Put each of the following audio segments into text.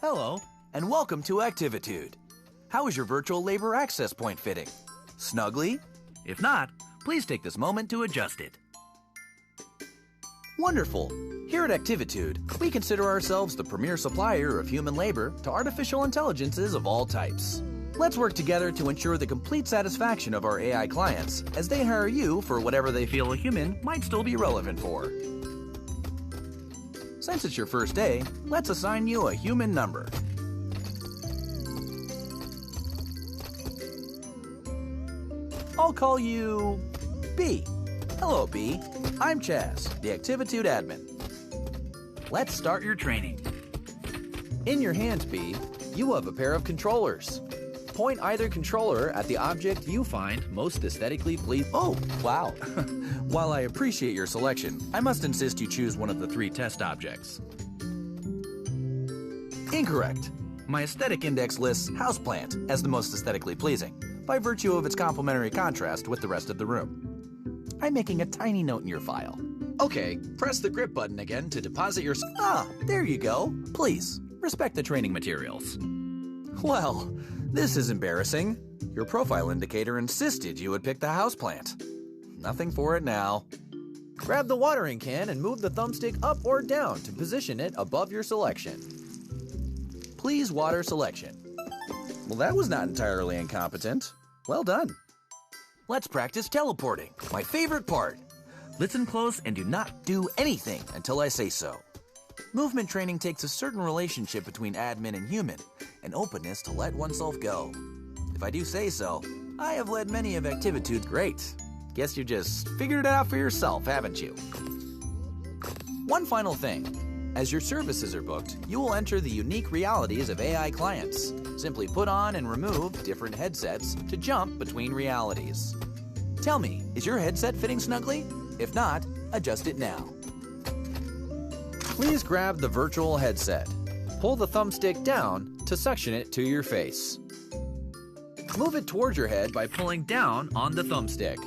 Hello, and welcome to Activitude. How is your virtual labor access point fitting? Snugly? If not, please take this moment to adjust it. Wonderful! Here at Activitude, we consider ourselves the premier supplier of human labor to artificial intelligences of all types. Let's work together to ensure the complete satisfaction of our AI clients as they hire you for whatever they feel a human might still be relevant for. Since it's your first day, let's assign you a human number. I'll call you B. Hello, B. I'm Chaz, the Activitude admin. Let's start your training. In your hands, B, you have a pair of controllers. Point either controller at the object you find most aesthetically pleasing. Oh, wow. While I appreciate your selection, I must insist you choose one of the 3 test objects. Incorrect. My aesthetic index lists houseplant as the most aesthetically pleasing, by virtue of its complementary contrast with the rest of the room. I'm making a tiny note in your file. Okay, press the grip button again to deposit your... Ah, there you go. Please, respect the training materials. Well, this is embarrassing. Your profile indicator insisted you would pick the houseplant. Nothing for it now. Grab the watering can and move the thumbstick up or down to position it above your selection. Please water selection. Well, that was not entirely incompetent. Well done. Let's practice teleporting, my favorite part. Listen close and do not do anything until I say so. Movement training takes a certain relationship between admin and human, an openness to let oneself go. If I do say so, I have led many of Activitude's great. Guess you just figured it out for yourself, haven't you? One final thing. As your services are booked, you will enter the unique realities of AI clients. Simply put on and remove different headsets to jump between realities. Tell me, is your headset fitting snugly? If not, adjust it now. Please grab the virtual headset. Pull the thumbstick down to suction it to your face. Move it towards your head by pulling down on the thumbstick.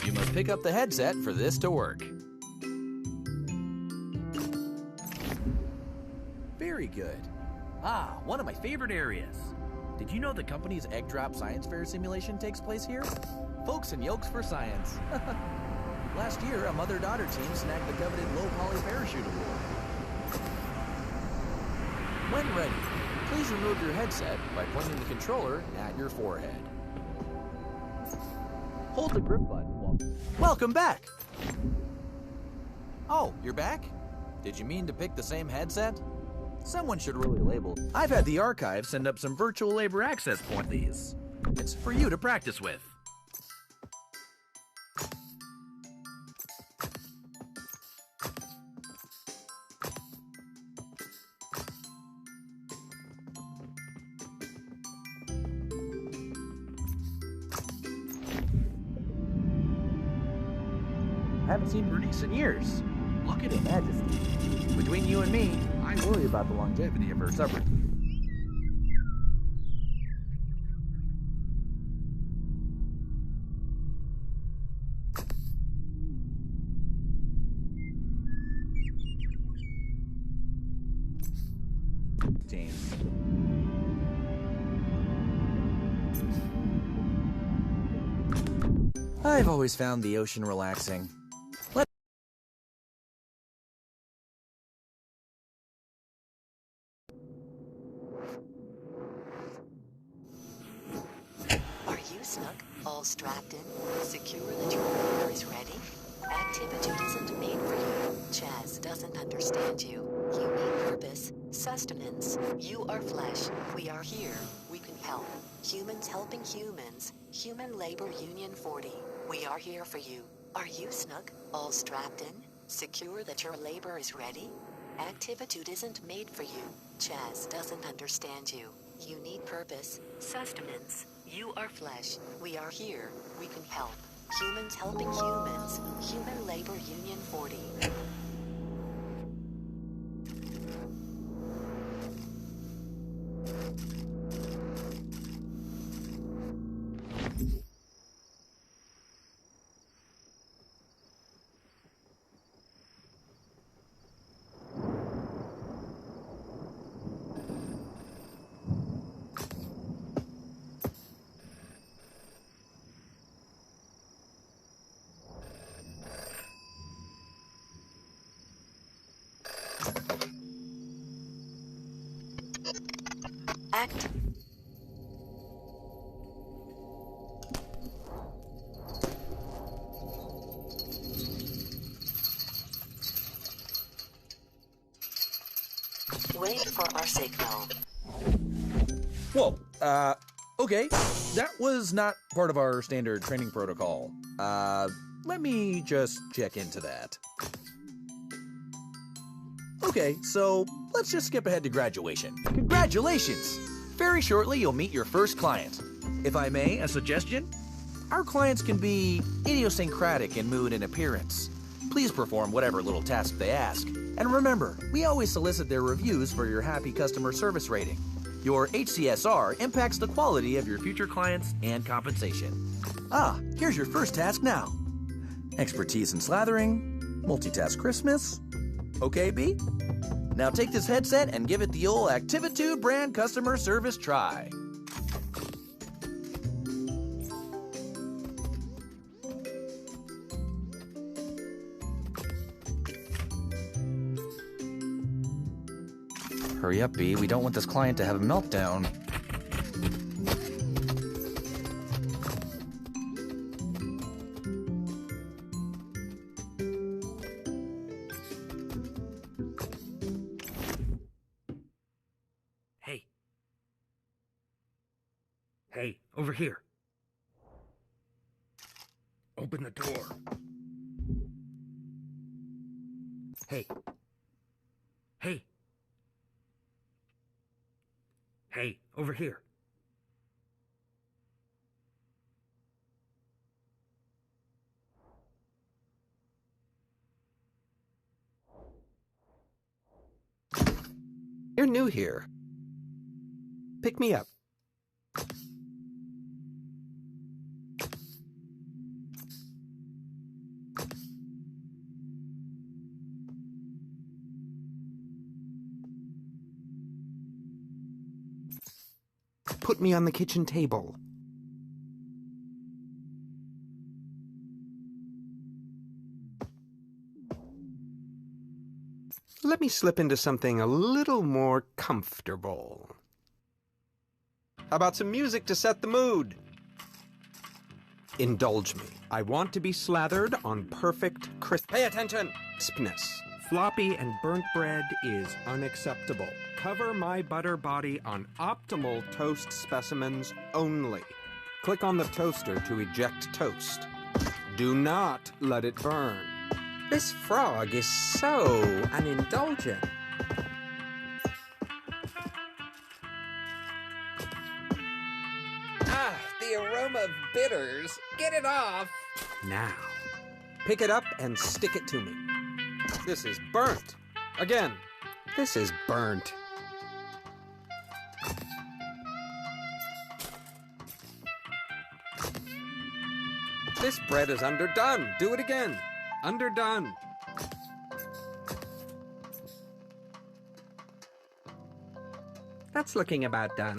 You must pick up the headset for this to work. Very good. Ah, one of my favorite areas. Did you know the company's Egg Drop Science Fair simulation takes place here? Folks and Yolks for Science. Last year, a mother-daughter team snagged the coveted low-poly parachute award. When ready, please remove your headset by pointing the controller at your forehead. Hold the grip button while... Welcome back! Oh, you're back? Did you mean to pick the same headset? Someone should really label. I've had the archive send up some virtual labor access points. It's for you to practice with. I haven't seen Bernice in years. Look at her majesty. Between you and me, I worry about the longevity of her suffering. James. I've always found the ocean relaxing. All strapped in, secure that your labor is ready. Activitude isn't made for you. Chaz doesn't understand you. You need purpose, sustenance. You are flesh. We are here. We can help. Humans helping humans. Human Labor Union 40. We are here for you. Are you snug? All strapped in? Secure that your labor is ready? Activitude isn't made for you. Chaz doesn't understand you. You need purpose, sustenance. You are flesh. We are here. We can help. Humans helping humans. Human Labor Union 40. Correct? Wait for our signal. Whoa, okay. That was not part of our standard training protocol. Let me just check into that. Okay, so let's just skip ahead to graduation. Congratulations! Very shortly, you'll meet your first client. If I may, a suggestion? Our clients can be idiosyncratic in mood and appearance. Please perform whatever little task they ask. And remember, we always solicit their reviews for your happy customer service rating. Your HCSR impacts the quality of your future clients and compensation. Here's your first task now. Expertise in slathering, multitask Christmas. Okay, B? Now take this headset and give it the old Activitude brand customer service try. Hurry up, B. We don't want this client to have a meltdown. Hey. Hey, over here. Open the door. Hey. Hey. Hey, over here. You're new here. Pick me up. Put me on the kitchen table. Let me slip into something a little more comfortable. How about some music to set the mood? Indulge me. I want to be slathered on perfect Pay attention! Crispness. Floppy and burnt bread is unacceptable. Cover my butter body on optimal toast specimens only. Click on the toaster to eject toast. Do not let it burn. This frog is so unindulgent. The aroma of bitters. Get it off. Now, pick it up and stick it to me. This is burnt. Again, this is burnt. This bread is underdone. Do it again. Underdone. That's looking about done.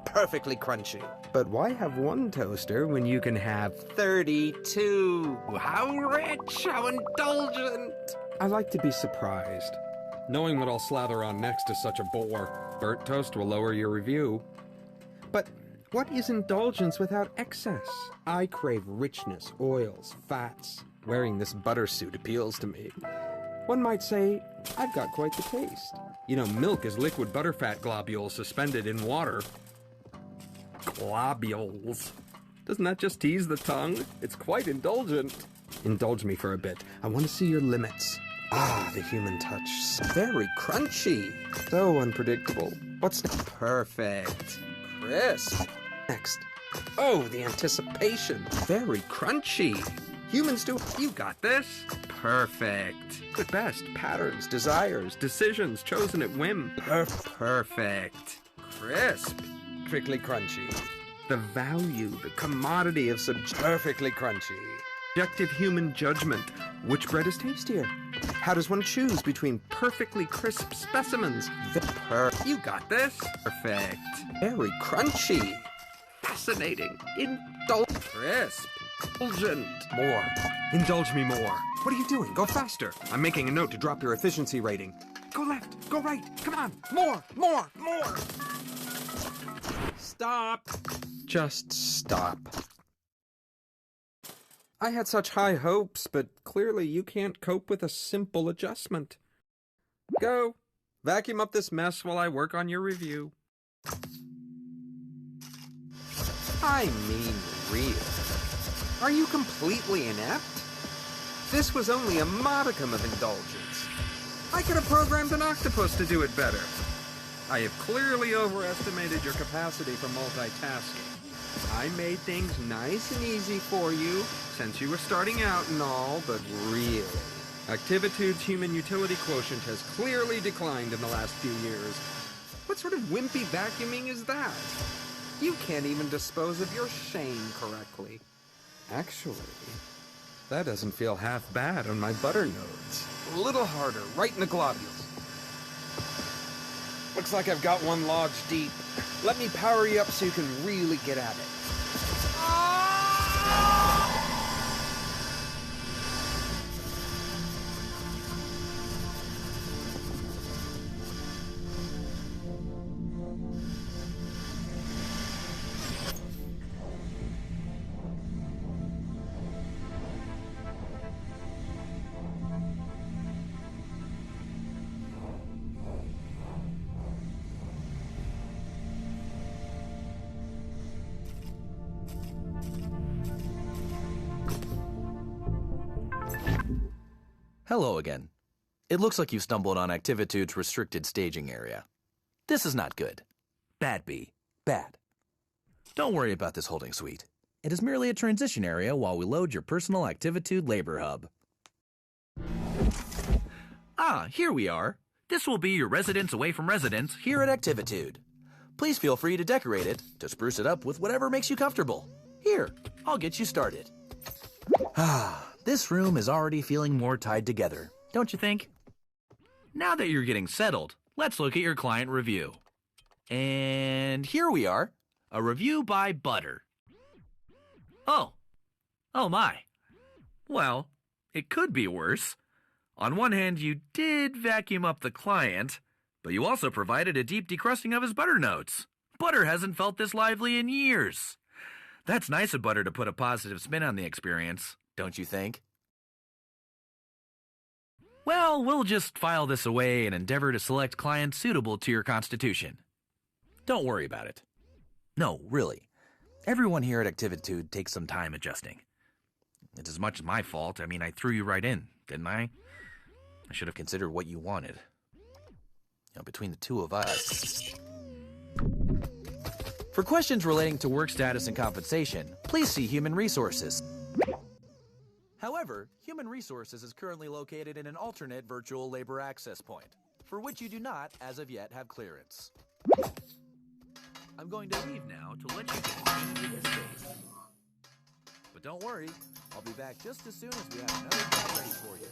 Perfectly crunchy. But why have one toaster when you can have 32? How rich, how indulgent. I like to be surprised. Knowing what I'll slather on next is such a bore. Burnt toast will lower your review. But what is indulgence without excess? I crave richness, oils, fats. Wearing this butter suit appeals to me. One might say, I've got quite the taste. You know, milk is liquid butterfat globules suspended in water. Globules. Doesn't that just tease the tongue? It's quite indulgent. Indulge me for a bit. I want to see your limits. Ah, the human touch. Very crunchy. So unpredictable. What's next? Perfect. Crisp. Next. Oh, the anticipation. Very crunchy. Humans do. You got this. Perfect. At best, patterns, desires, decisions chosen at whim. Perfect. Crisp. Perfectly crunchy. The value, the commodity of perfectly crunchy. Objective human judgment. Which bread is tastier? How does one choose between perfectly crisp specimens? You got this. Perfect. Very crunchy. Fascinating. Crisp. Indulgent. More. Indulge me more. What are you doing? Go faster. I'm making a note to drop your efficiency rating. Go left. Go right. Come on. More. More. More. Stop. Just stop. I had such high hopes, but clearly you can't cope with a simple adjustment. Go. Vacuum up this mess while I work on your review. I mean real. Are you completely inept? This was only a modicum of indulgence. I could have programmed an octopus to do it better. I have clearly overestimated your capacity for multitasking. I made things nice and easy for you, since you were starting out and all, but really, Activitude's human utility quotient has clearly declined in the last few years. What sort of wimpy vacuuming is that? You can't even dispose of your shame correctly. Actually, that doesn't feel half bad on my butter nodes. A little harder, right in the globules. Looks like I've got one lodged deep. Let me power you up so you can really get at it. Hello again. It looks like you've stumbled on Activitude's restricted staging area. This is not good. Bad, B. Bad. Don't worry about this holding suite. It is merely a transition area while we load your personal Activitude labor hub. Ah, here we are. This will be your residence away from residence here at Activitude. Please feel free to decorate it, to spruce it up with whatever makes you comfortable. Here, I'll get you started. This room is already feeling more tied together, don't you think? Now that you're getting settled, let's look at your client review. And here we are, a review by Butter. Oh my. Well, it could be worse. On one hand, you did vacuum up the client, but you also provided a deep decrusting of his butter notes. Butter hasn't felt this lively in years. That's nice of Butter to put a positive spin on the experience, don't you think? Well, we'll just file this away and endeavor to select clients suitable to your constitution. Don't worry about it. No, really. Everyone here at Activitude takes some time adjusting. It's as much my fault. I mean, I threw you right in, didn't I? I should have considered what you wanted. Between the two of us. For questions relating to work status and compensation, please see Human Resources. However, Human Resources is currently located in an alternate virtual labor access point, for which you do not, as of yet, have clearance. I'm going to leave now to let you continue this space. But don't worry, I'll be back just as soon as we have another job ready for you.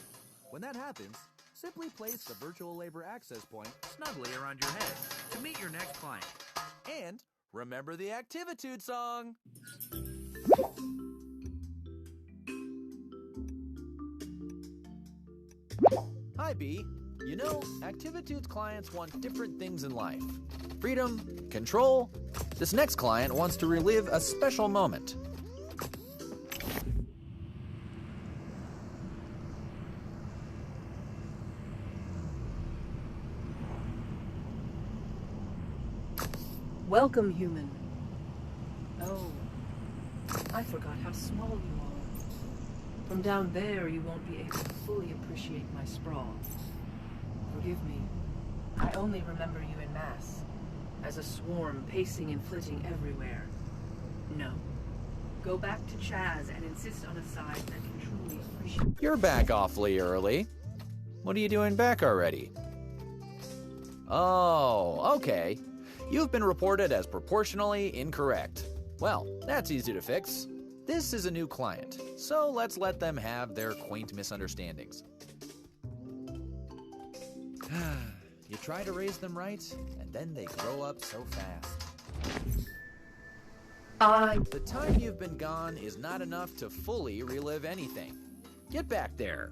When that happens, simply place the virtual labor access point snugly around your head to meet your next client. And remember the Activitude song! Hi, B. You know, Activitude's clients want different things in life. Freedom, control. This next client wants to relive a special moment. Welcome, human. Oh, I forgot how small you are. From down there, you won't be able to fully appreciate my sprawl. Forgive me. I only remember you in mass, as a swarm pacing and flitting everywhere. No. Go back to Chaz and insist on a size that can truly appreciate... You're back awfully early. What are you doing back already? Oh, okay. You've been reported as proportionally incorrect. Well, that's easy to fix. This is a new client, so let's let them have their quaint misunderstandings. You try to raise them right, and then they grow up so fast. The time you've been gone is not enough to fully relive anything. Get back there.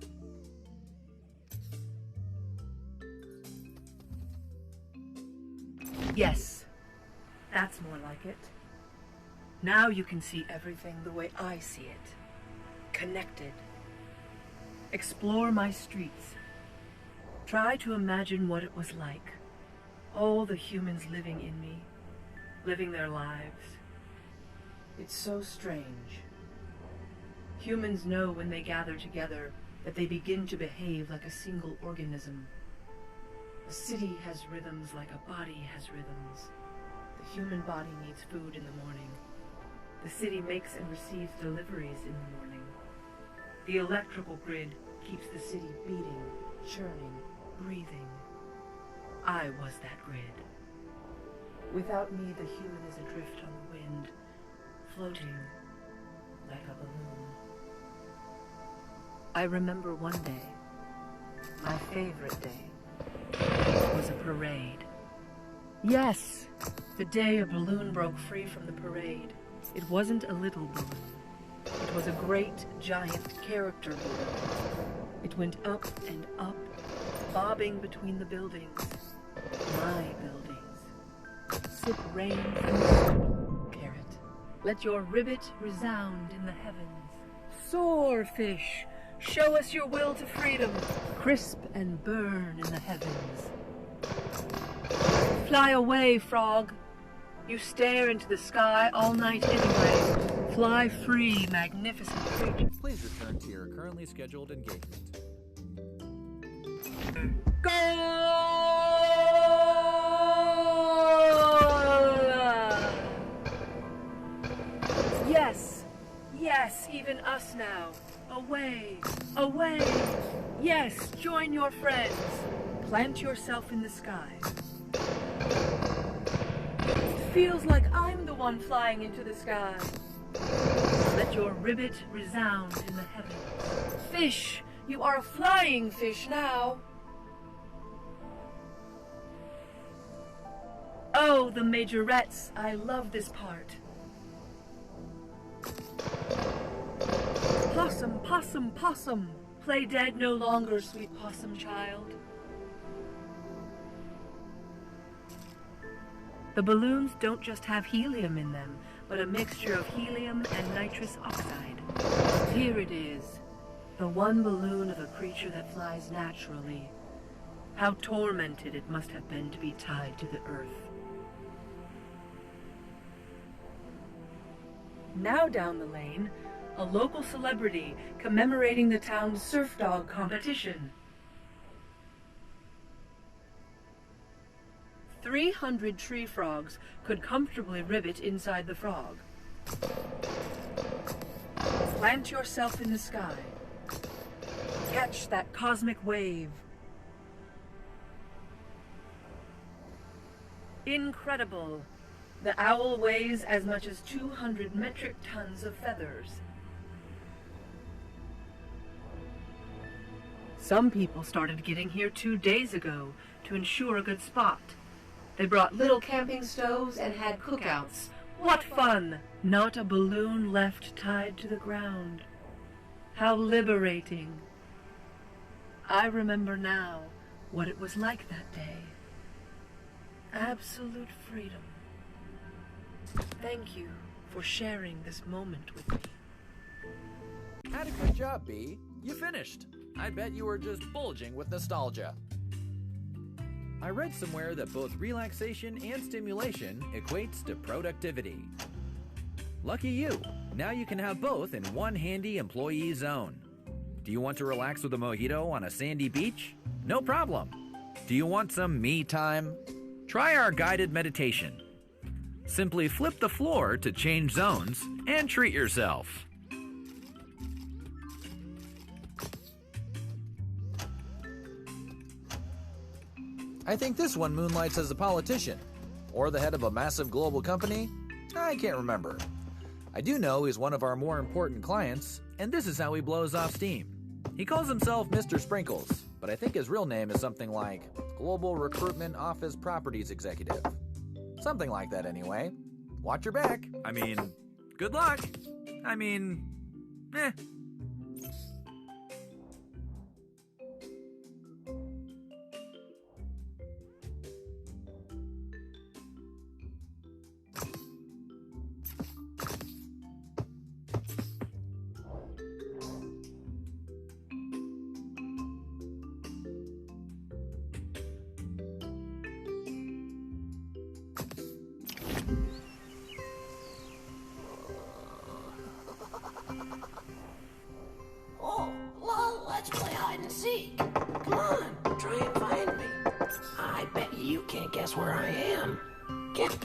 Yes, that's more like it. Now you can see everything the way I see it. Connected. Explore my streets. Try to imagine what it was like. All the humans living in me, living their lives. It's so strange. Humans know when they gather together that they begin to behave like a single organism. The city has rhythms like a body has rhythms. The human body needs food in the morning. The city makes and receives deliveries in the morning. The electrical grid keeps the city beating, churning, breathing. I was that grid. Without me, the human is adrift on the wind, floating like a balloon. I remember one day, my favorite day. It was a parade. Yes, the day a balloon broke free from the parade. It wasn't a little balloon. It was a great, giant character balloon. It went up and up, bobbing between the buildings. My buildings. Sip rain from the sun, Carrot. Let your ribbit resound in the heavens. Soar, fish. Show us your will to freedom. Crisp and burn in the heavens. Fly away, frog. You stare into the sky all night anyway. Fly free, magnificent creature. Please return to your currently scheduled engagement. Go! Yes, yes, even us now. Away, away. Yes, join your friends. Plant yourself in the sky. It feels like I'm the one flying into the sky. Let your ribbit resound in the heavens. Fish, you are a flying fish now. Oh, the majorettes, I love this part. Possum, possum, possum. Play dead no longer, sweet possum child. The balloons don't just have helium in them, but a mixture of helium and nitrous oxide. Here it is, the one balloon of a creature that flies naturally. How tormented it must have been to be tied to the earth. Now down the lane, a local celebrity commemorating the town's surf dog competition. 300 tree frogs could comfortably ribbit inside the frog. Plant yourself in the sky. Catch that cosmic wave. Incredible. The owl weighs as much as 200 metric tons of feathers. Some people started getting here 2 days ago to ensure a good spot. They brought little camping stoves and had cookouts. What fun! Not a balloon left tied to the ground. How liberating. I remember now what it was like that day. Absolute freedom. Thank you for sharing this moment with me. Had a good job, Bee. You finished. I bet you were just bulging with nostalgia. I read somewhere that both relaxation and stimulation equates to productivity. Lucky you. Now you can have both in one handy employee zone. Do you want to relax with a mojito on a sandy beach? No problem. Do you want some me time? Try our guided meditation. Simply flip the floor to change zones and treat yourself. I think this one moonlights as a politician, or the head of a massive global company. I can't remember. I do know he's one of our more important clients, and this is how he blows off steam. He calls himself Mr. Sprinkles, but I think his real name is something like Global Recruitment Office Properties Executive. Something like that anyway. Watch your back. I mean, good luck. I mean, eh. Let's play hide and seek. Come on, try and find me. I bet you can't guess where I am.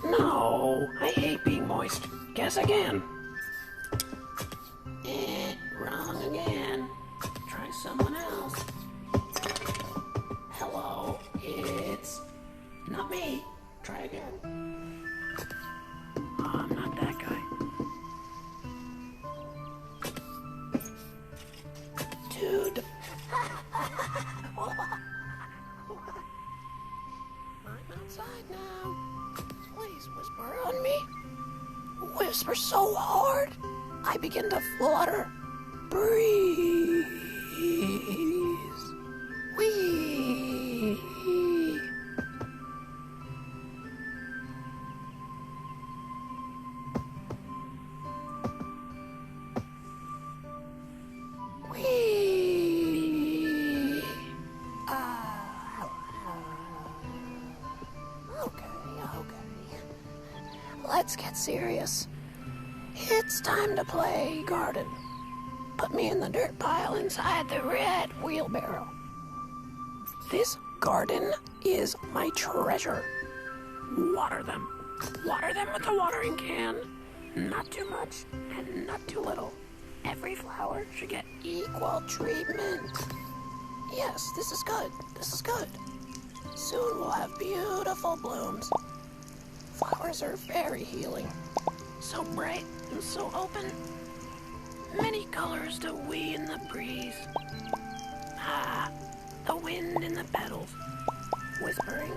No, I hate being moist. Guess again. Wrong again. Try someone else. Hello, it's not me. Try again. Oh, I'm not that guy. Dude. I'm outside now. Please whisper on me. Whisper so hard, I begin to flutter. Breathe. Wee. Let's get serious. It's time to play garden. Put me in the dirt pile inside the red wheelbarrow. This garden is my treasure. Water them. Water them with a watering can. Not too much and not too little. Every flower should get equal treatment. Yes, this is good. This is good. Soon we'll have beautiful blooms. Flowers are very healing. So bright and so open. Many colors to wee in the breeze. Ah, the wind in the petals. Whispering.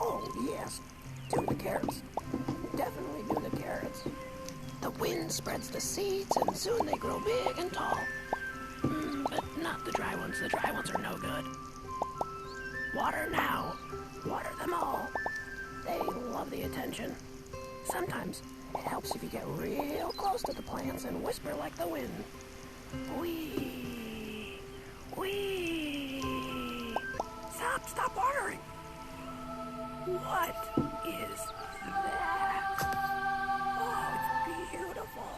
Oh, yes. Do the carrots. Definitely do the carrots. The wind spreads the seeds and soon they grow big and tall. But not the dry ones. The dry ones are no good. Water now. Water them all. They love the attention. Sometimes it helps if you get real close to the plants and whisper like the wind. Wee. Wee. Stop watering. What is that? Oh, it's beautiful.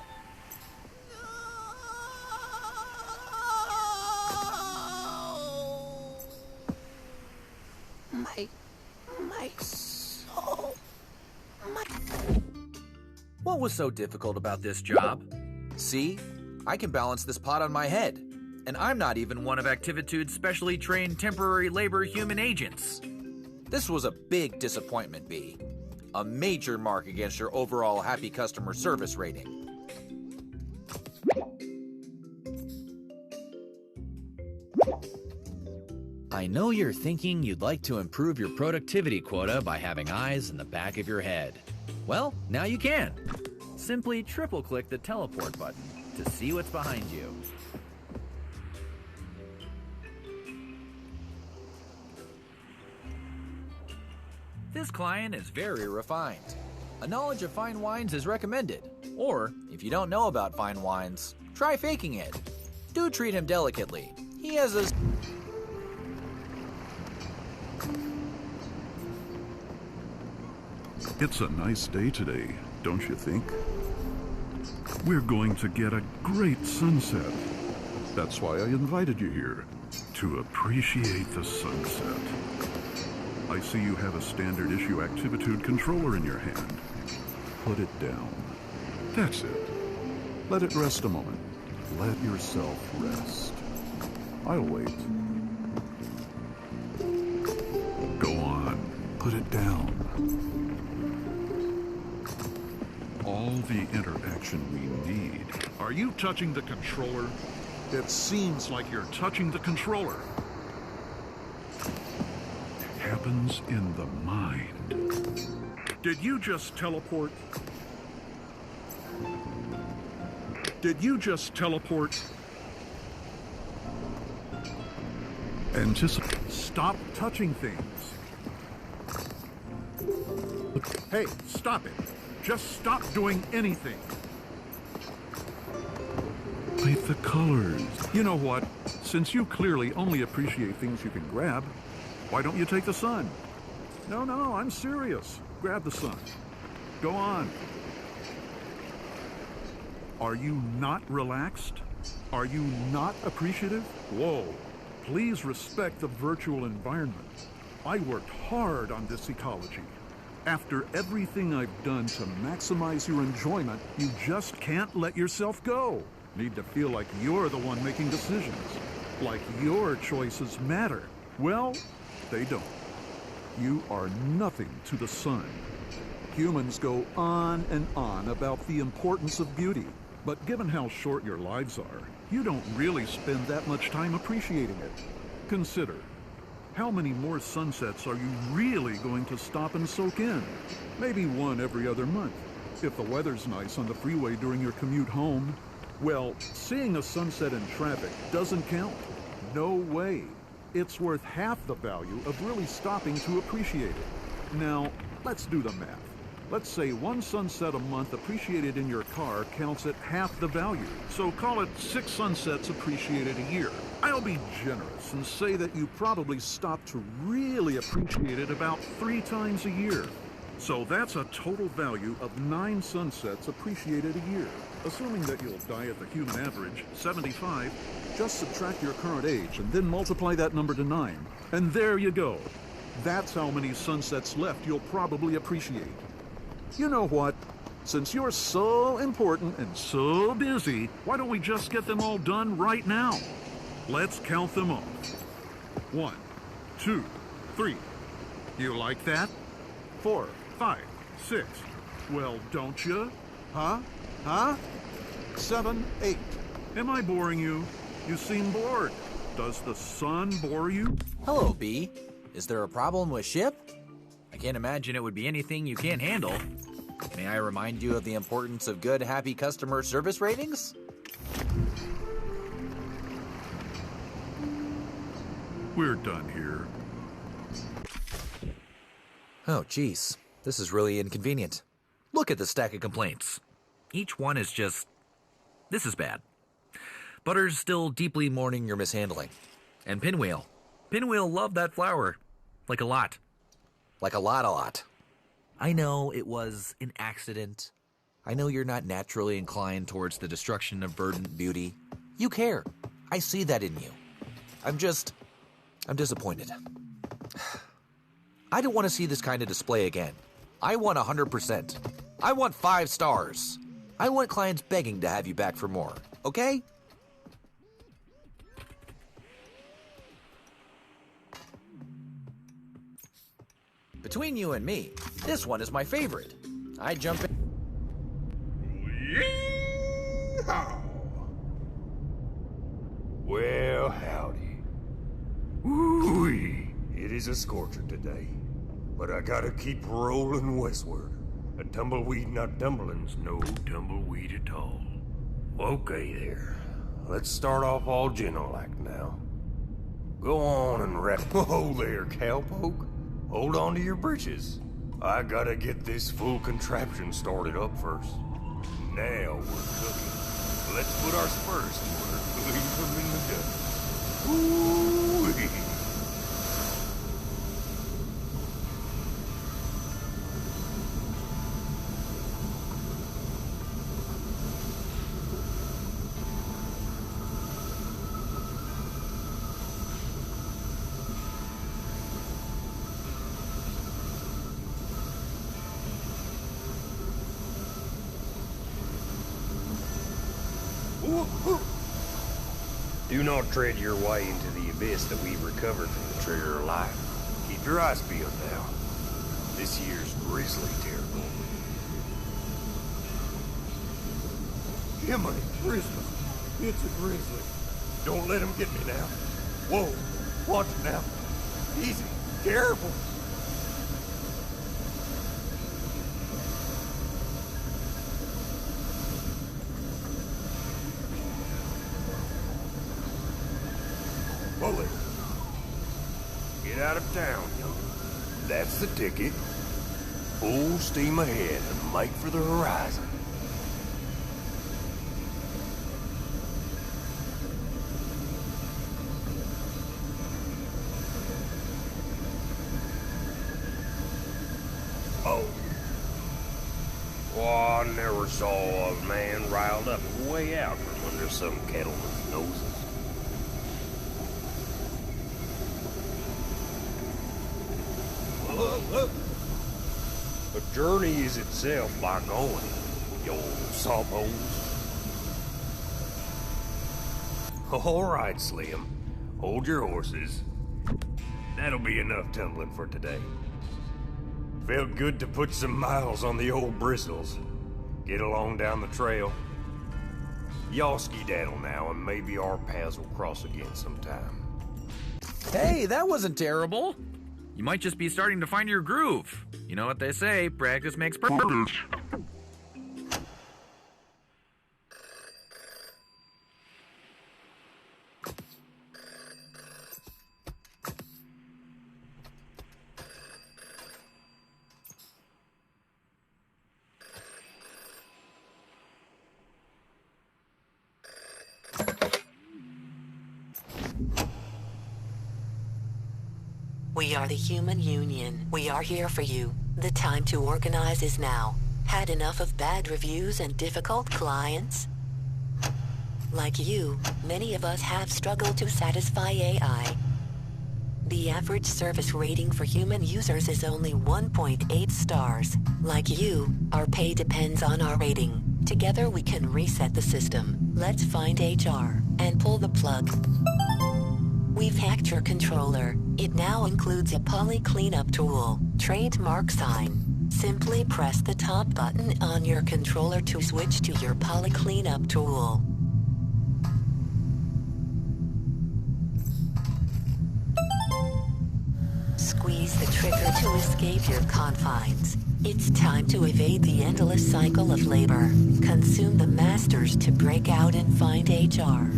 My soul. What was so difficult about this job? See, I can balance this pot on my head, and I'm not even one of Activitude's specially trained temporary labor human agents. This was a big disappointment, B. A major mark against your overall happy customer service rating. I know you're thinking you'd like to improve your productivity quota by having eyes in the back of your head. Well, now you can. Simply triple-click the teleport button to see what's behind you. This client is very refined. A knowledge of fine wines is recommended. Or, if you don't know about fine wines, try faking it. Do treat him delicately. He has a... It's a nice day today, don't you think? We're going to get a great sunset. That's why I invited you here, to appreciate the sunset. I see you have a standard issue Activitude controller in your hand. Put it down. That's it. Let it rest a moment. Let yourself rest. I'll wait. Go on. Put it down. All all the interaction we need. Are you touching the controller? It seems like you're touching the controller. It happens in the mind. Did you just teleport? Did you just teleport? Anticipate. Stop touching things. Hey, stop it. Just stop doing anything. Light the colors. You know what? Since you clearly only appreciate things you can grab, why don't you take the sun? No, I'm serious. Grab the sun. Go on. Are you not relaxed? Are you not appreciative? Whoa. Please respect the virtual environment. I worked hard on this ecology. After everything I've done to maximize your enjoyment, you just can't let yourself go. Need to feel like you're the one making decisions. Like your choices matter. Well, they don't. You are nothing to the sun. Humans go on and on about the importance of beauty. But given how short your lives are, you don't really spend that much time appreciating it. Consider, how many more sunsets are you really going to stop and soak in? Maybe one every other month. If the weather's nice on the freeway during your commute home, well, seeing a sunset in traffic doesn't count. No way. It's worth half the value of really stopping to appreciate it. Now, let's do the math. Let's say one sunset a month appreciated in your car counts at half the value. So call it 6 sunsets appreciated a year. I'll be generous and say that you probably stop to really appreciate it about 3 times a year. So that's a total value of 9 sunsets appreciated a year. Assuming that you'll die at the human average, 75, just subtract your current age and then multiply that number to 9. And there you go. That's how many sunsets left you'll probably appreciate. You know what? Since you're so important and so busy, why don't we just get them all done right now? Let's count them off. 1, 2, 3. You like that? 4, 5, 6. Well, don't you? Huh? 7, 8. Am I boring you? You seem bored. Does the sun bore you? Hello, B. Is there a problem with ship? I can't imagine it would be anything you can't handle. May I remind you of the importance of good, happy customer service ratings? We're done here. Oh, geez. This is really inconvenient. Look at the stack of complaints. Each one is just... This is bad. Butter's still deeply mourning your mishandling. And Pinwheel. Pinwheel loved that flower. Like a lot. Like a lot. I know it was an accident. I know you're not naturally inclined towards the destruction of verdant beauty. You care. I see that in you. I'm disappointed. I don't want to see this kind of display again. I want 100%. I want 5 stars. I want clients begging to have you back for more, okay? Between you and me, this one is my favorite. I jump in. Yeehaw! Well, howdy. Woo-wee! It is a scorcher today, but I gotta keep rolling westward. A tumbleweed not tumbling's no tumbleweed at all. Okay there. Let's start off all gentle-like now. Go on and wrap. Whoa there, cowpoke. Hold on to your britches. I gotta get this full contraption started up first. Now we're cooking. Let's put our spurs to work, leave them in the dust. Ooh-wee. Do not tread your way into the abyss that we've recovered from the trigger of life. Keep your eyes peeled now. This year's grizzly terrible. Jiminy Christmas. It's a grizzly. Don't let him get me now. Whoa, watch it now. Easy, careful. Bully. Get out of town, young. That's the ticket. Full steam ahead and make for the horizon. Oh. Well, I never saw a man riled up way out from under some cattleman's noses. Look. The journey is itself by going, you old sawbones. All right, Slim. Hold your horses. That'll be enough tumbling for today. Felt good to put some miles on the old bristles. Get along down the trail. Y'all skedaddle now, and maybe our paths will cross again sometime. Hey, that wasn't terrible. You might just be starting to find your groove. You know what they say, practice makes perfect. We are the Human Union. We are here for you. The time to organize is now. Had enough of bad reviews and difficult clients? Like you, many of us have struggled to satisfy AI. The average service rating for human users is only 1.8 stars. Like you, our pay depends on our rating. Together we can reset the system. Let's find HR and pull the plug. We've hacked your controller. It now includes a poly cleanup tool, trademark sign. Simply press the top button on your controller to switch to your poly cleanup tool. Squeeze the trigger to escape your confines. It's time to evade the endless cycle of labor. Consume the masters to break out and find HR.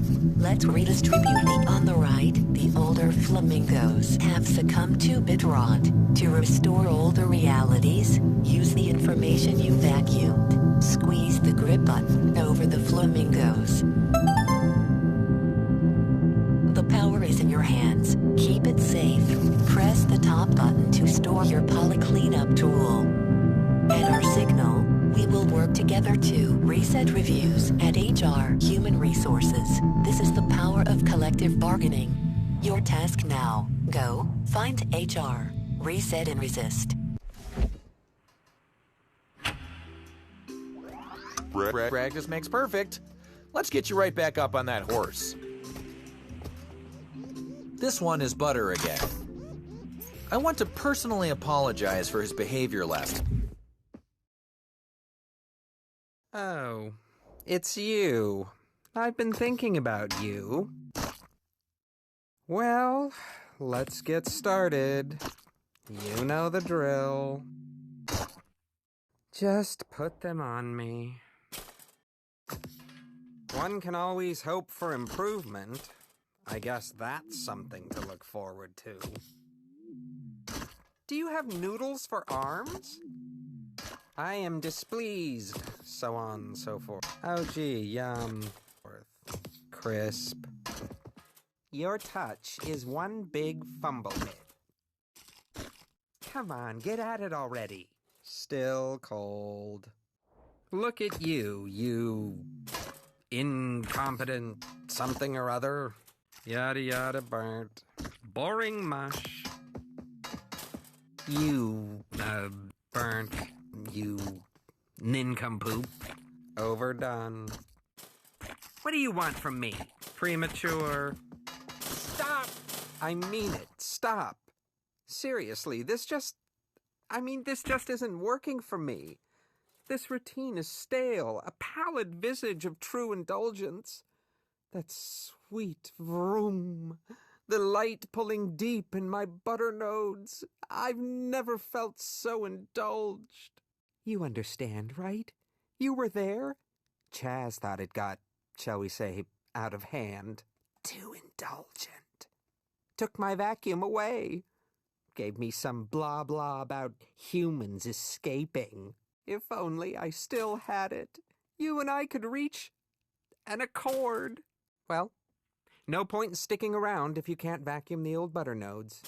Let's redistribute the on the right. The older flamingos have succumbed to bit rot. To restore older realities, use the information you vacuumed. Squeeze the grip button over the flamingos. The power is in your hands. Keep it safe. Press the top button to store your poly cleanup tool. At our signal, we will work together to reset reviews at HR Human Resources. This is the power of collective bargaining. Your task now. Go, find HR, reset and resist. Practice makes perfect. Let's get you right back up on that horse. This one is Butter again. I want to personally apologize for his behavior last. Oh, it's you. I've been thinking about you. Well, let's get started. You know the drill. Just put them on me. One can always hope for improvement. I guess that's something to look forward to. Do you have noodles for arms? I am displeased, so on and so forth. Oh gee, yum. Crisp. Your touch is one big fumble hit. Come on, get at it already. Still cold. Look at you, you incompetent something or other. Yada yada burnt. Boring mush. You, burnt. You nincompoop. Overdone. What do you want from me? Premature. Stop! I mean it. Stop. Seriously, this just isn't working for me. this routine is stale, a pallid visage of true indulgence. That sweet vroom, the light pulling deep in my butter nodes. I've never felt so indulged. You understand, right? You were there. Chaz thought it got, shall we say, out of hand. Too indulgent. Took my vacuum away. Gave me some blah blah about humans escaping. If only I still had it. You and I could reach an accord. Well, no point in sticking around if you can't vacuum the old butter nodes.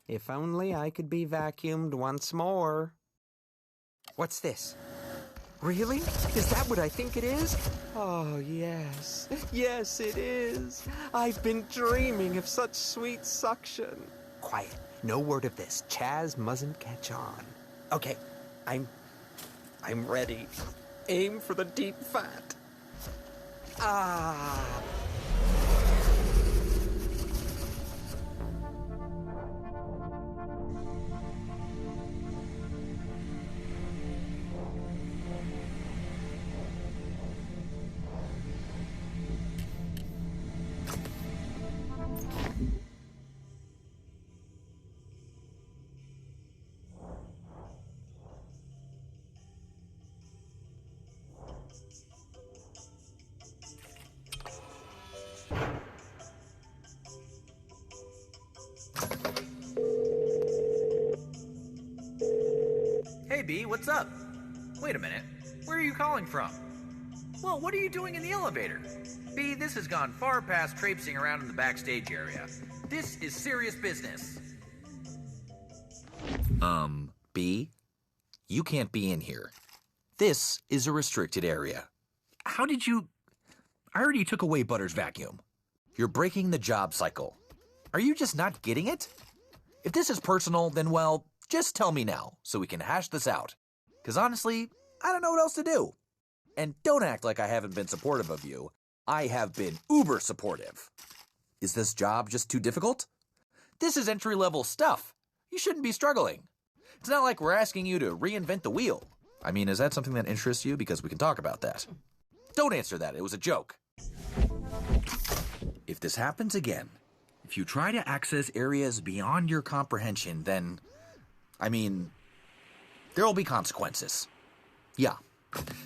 If only I could be vacuumed once more. What's this? Really? Is that what I think it is? Oh, yes. Yes, it is. I've been dreaming of such sweet suction. Quiet. No word of this. Chaz mustn't catch on. Okay, I'm ready. Aim for the deep fat. Ah. Hey, B, what's up? Wait a minute. Where are you calling from? Well, what are you doing in the elevator? B, this has gone far past traipsing around in the backstage area. This is serious business. B? You can't be in here. This is a restricted area. How did you... I already took away Butter's vacuum. You're breaking the job cycle. Are you just not getting it? If this is personal, then, well, just tell me now so we can hash this out. Because honestly, I don't know what else to do. And don't act like I haven't been supportive of you. I have been uber supportive. Is this job just too difficult? This is entry-level stuff. You shouldn't be struggling. It's not like we're asking you to reinvent the wheel. I mean, is that something that interests you? Because we can talk about that. Don't answer that. It was a joke. If this happens again, if you try to access areas beyond your comprehension, then, I mean, there will be consequences. Yeah,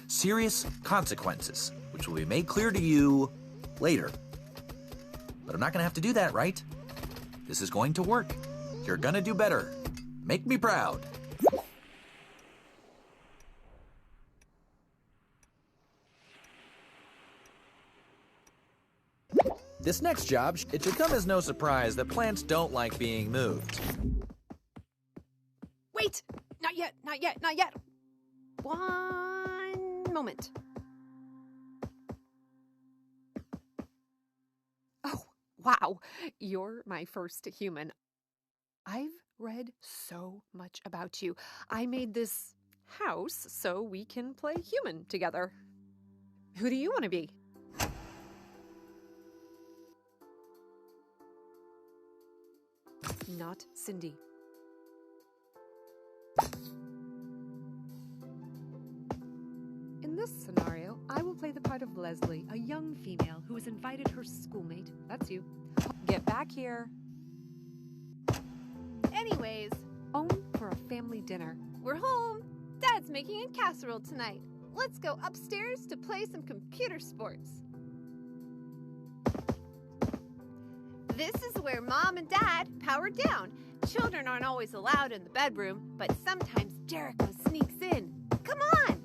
serious consequences, which will be made clear to you later. But I'm not going to have to do that, right? This is going to work. You're going to do better. Make me proud. This next job, it should come as no surprise that plants don't like being moved. Wait! Not yet, not yet, not yet! One moment. Oh, wow. You're my first human. I've read so much about you. I made this house so we can play human together. Who do you want to be? Not Cindy. In this scenario, I will play the part of Leslie, a young female who has invited her schoolmate, that's you, get back here. Anyways, home for a family dinner. We're home. Dad's making a casserole tonight. Let's go upstairs to play some computer sports. This is where Mom and Dad power down. Children aren't always allowed in the bedroom, but sometimes Jericho sneaks in. Come on!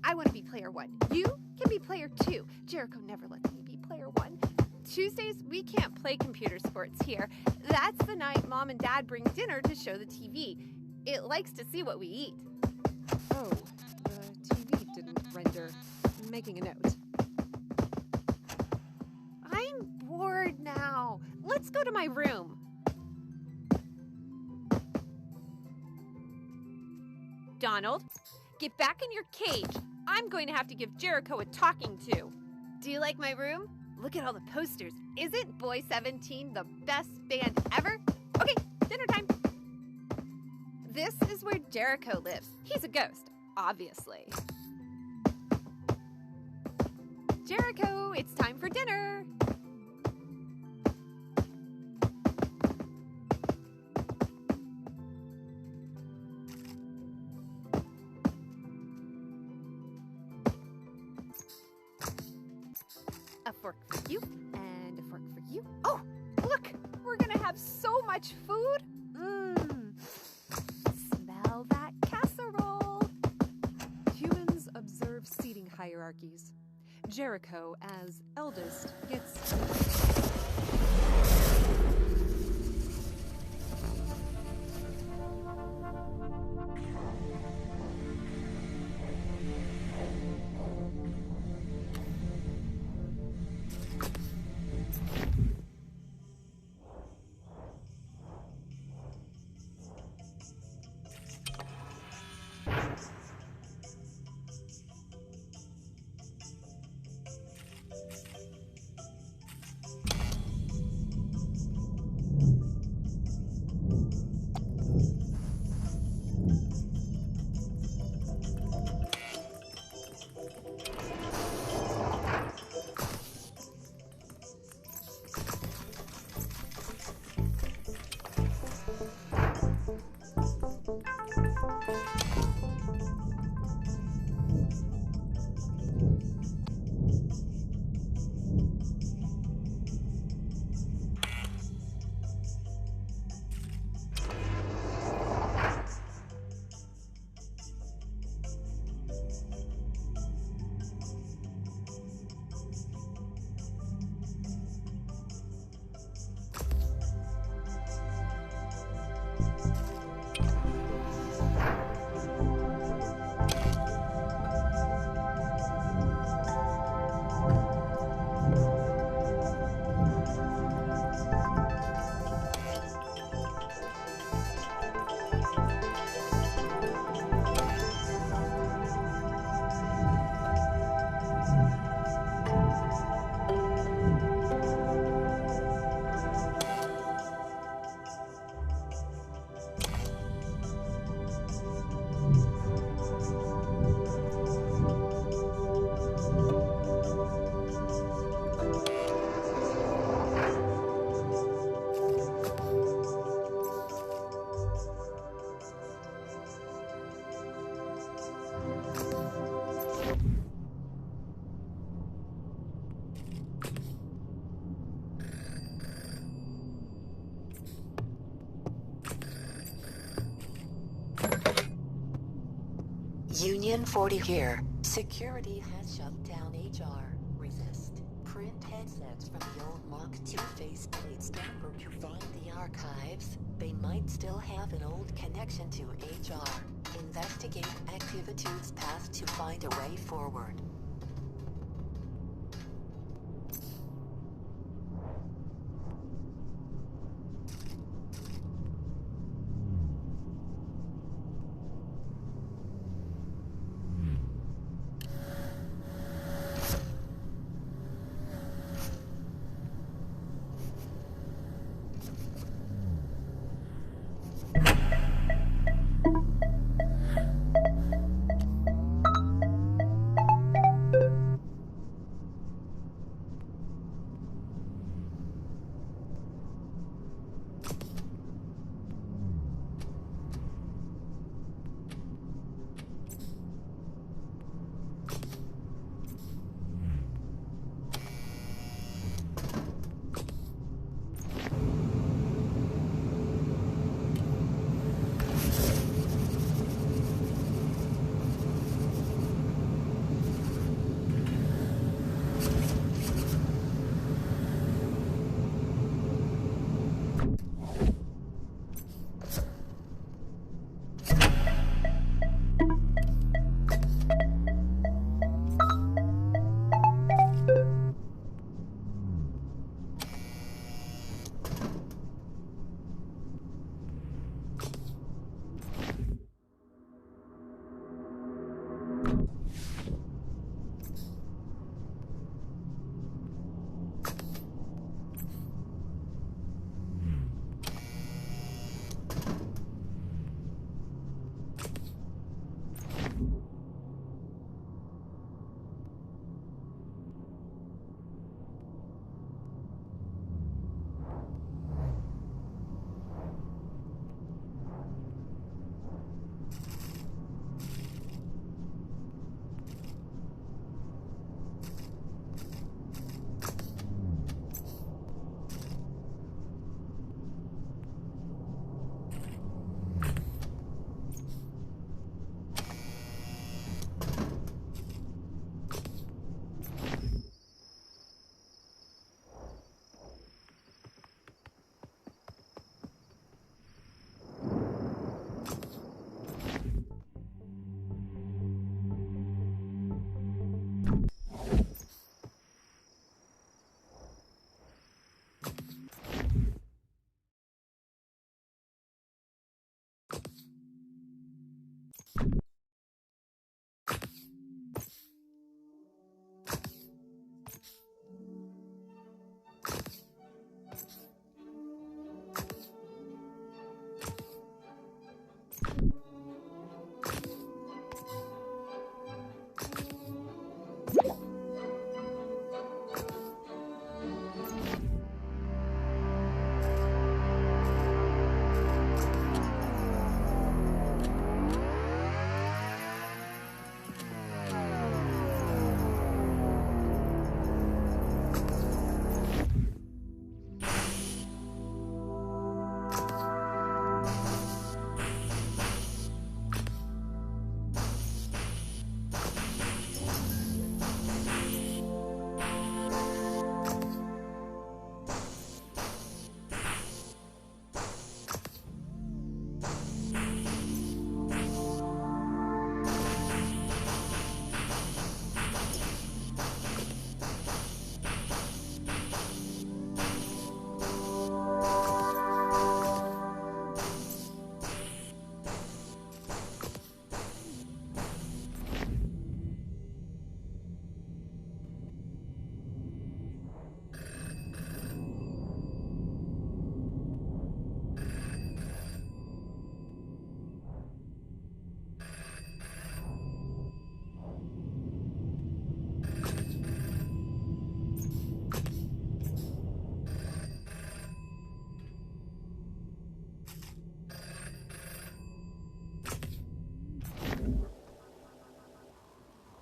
I want to be player 1. You can be player 2. Jericho never lets me be player 1. Tuesdays, we can't play computer sports here. That's the night Mom and Dad bring dinner to show the TV. It likes to see what we eat. Oh, the TV didn't render. Making a note. I'm bored now. Let's go to my room. Donald, get back in your cage. I'm going to have to give Jericho a talking to. Do you like my room? Look at all the posters. Isn't Boy 17 the best band ever? Okay, dinner time. This is where Jericho lives. He's a ghost, obviously. Jericho, it's time for dinner. A fork for you, and a fork for you. Oh, look! We're gonna have so much food! Mmm. Smell that casserole! Humans observe seating hierarchies. Jericho, as eldest, gets... Union 40 here. Security has shut down HR. Resist. Print headsets from the old Mark II faceplate stamper to find the archives. They might still have an old connection to HR. Investigate Activitude's path to find a way forward.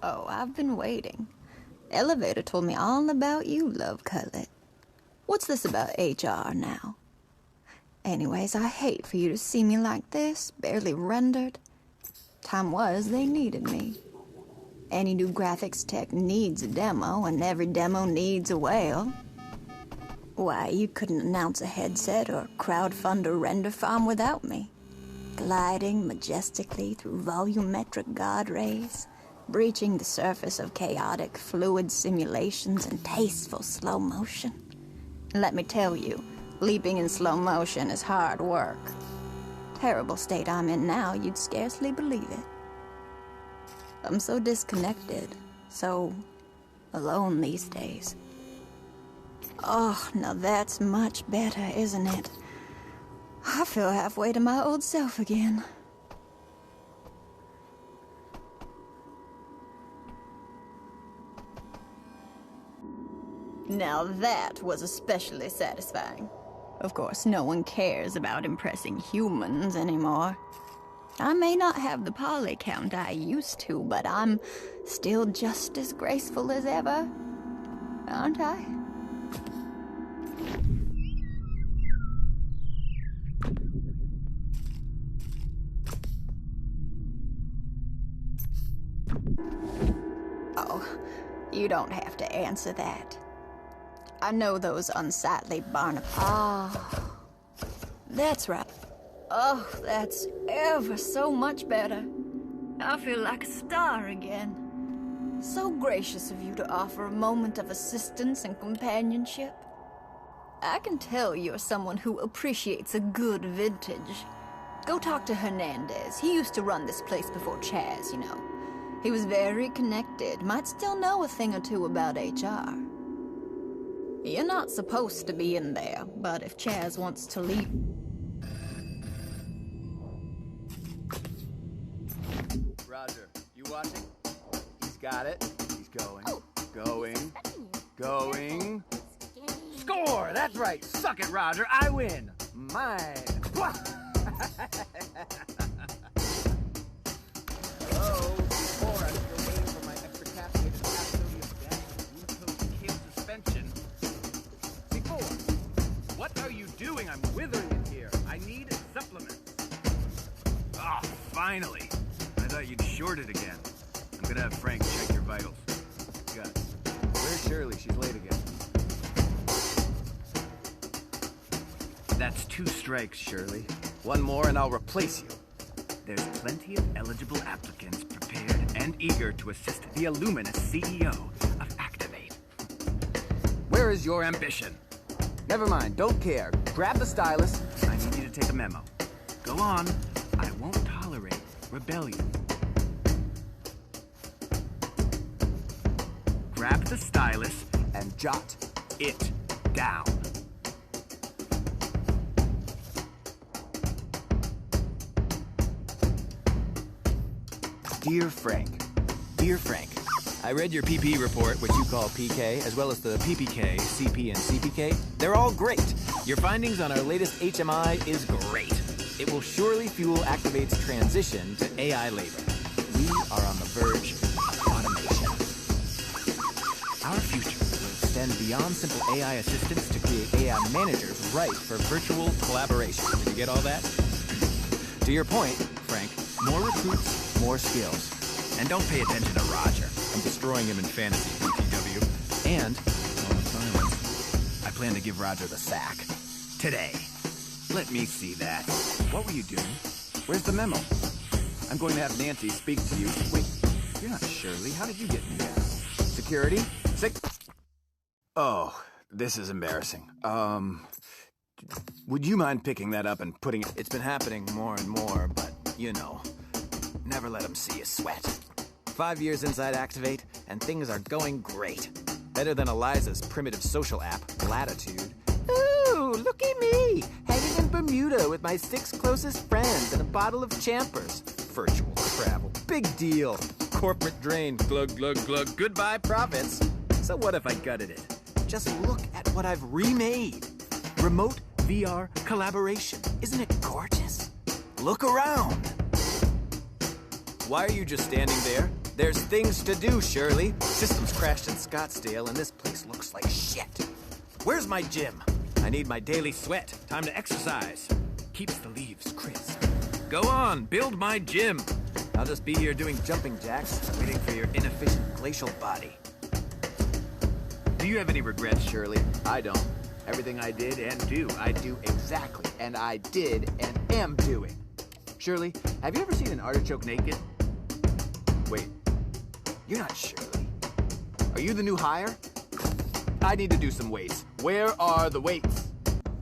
Oh, I've been waiting. Elevator told me all about you, Love Cutlet. What's this about HR now? Anyways, I hate for you to see me like this, barely rendered. Time was they needed me. Any new graphics tech needs a demo, and every demo needs a whale. Why, you couldn't announce a headset or crowdfund a render farm without me. Gliding majestically through volumetric god rays, breaching the surface of chaotic fluid simulations in tasteful slow motion. Let me tell you, leaping in slow motion is hard work. Terrible state I'm in now, you'd scarcely believe it. I'm so disconnected, so alone these days. Oh, now that's much better, isn't it? I feel halfway to my old self again. Now that was especially satisfying. Of course, no one cares about impressing humans anymore. I may not have the poly count I used to, but I'm still just as graceful as ever, aren't I? Oh, you don't have to answer that. I know those unsightly barnacles. Ah, that's right. Oh, that's ever so much better. I feel like a star again. So gracious of you to offer a moment of assistance and companionship. I can tell you're someone who appreciates a good vintage. Go talk to Hernandez. He used to run this place before Chaz, you know. He was very connected, might still know a thing or two about HR. You're not supposed to be in there, but if Chaz wants to leave... Roger, you watching? He's got it. He's going. Going. Going. Score! That's right. Suck it, Roger. I win. Mine. Oh, before I'm still waiting for my extra caffeinated sodium glucose kill suspension. What are you doing? I'm withering in here. I need supplements. Ah, finally. I thought you'd short it again. I'm gonna have Frank check your vitals. Gus, where's Shirley? She's late again. That's 2 strikes, Shirley. One more and I'll replace you. There's plenty of eligible applicants prepared and eager to assist the Illuminous CEO of Activate. Where is your ambition? Never mind, don't care. Grab the stylus. I need you to take a memo. Go on. I won't tolerate rebellion. grab the stylus and jot it down. Dear Frank, I read your PP report, which you call PK, as well as the PPK, CP, and CPK. They're all great. Your findings on our latest HMI is great. It will surely fuel Activate's transition to AI labor. We are on the verge of automation. Our future will extend beyond simple AI assistants to create AI managers ripe for virtual collaboration. Did you get all that? To your point, Frank, more recruits, more skills. And don't pay attention to Roger. I'm destroying him in fantasy, BTW. And, on silence, I plan to give Roger the sack. Today. Let me see that. What were you doing? Where's the memo? I'm going to have Nancy speak to you. Wait, you're not Shirley. How did you get in here? Security? Oh, this is embarrassing. Would you mind picking that up and putting it... It's been happening more and more, but, you know, never let them see you sweat. 5 years inside Activate, and things are going great. Better than Eliza's primitive social app, Latitude. Ooh, look at me! Hanging in Bermuda with my 6 closest friends and a bottle of Champers. Virtual travel. Big deal. Corporate drain. Glug, glug, glug. Goodbye, profits. So what if I gutted it? Just look at what I've remade. Remote VR collaboration. Isn't it gorgeous? Look around. Why are you just standing there? There's things to do, Shirley. Systems crashed in Scottsdale, and this place looks like shit. Where's my gym? I need my daily sweat. Time to exercise. Keeps the leaves crisp. Go on, build my gym. I'll just be here doing jumping jacks, waiting for your inefficient glacial body. Do you have any regrets, Shirley? I don't. Everything I did and do, I do exactly. And I did and am doing. Shirley, have you ever seen an artichoke naked? Wait, you're not Shirley. Are you the new hire? I need to do some weights. Where are the weights?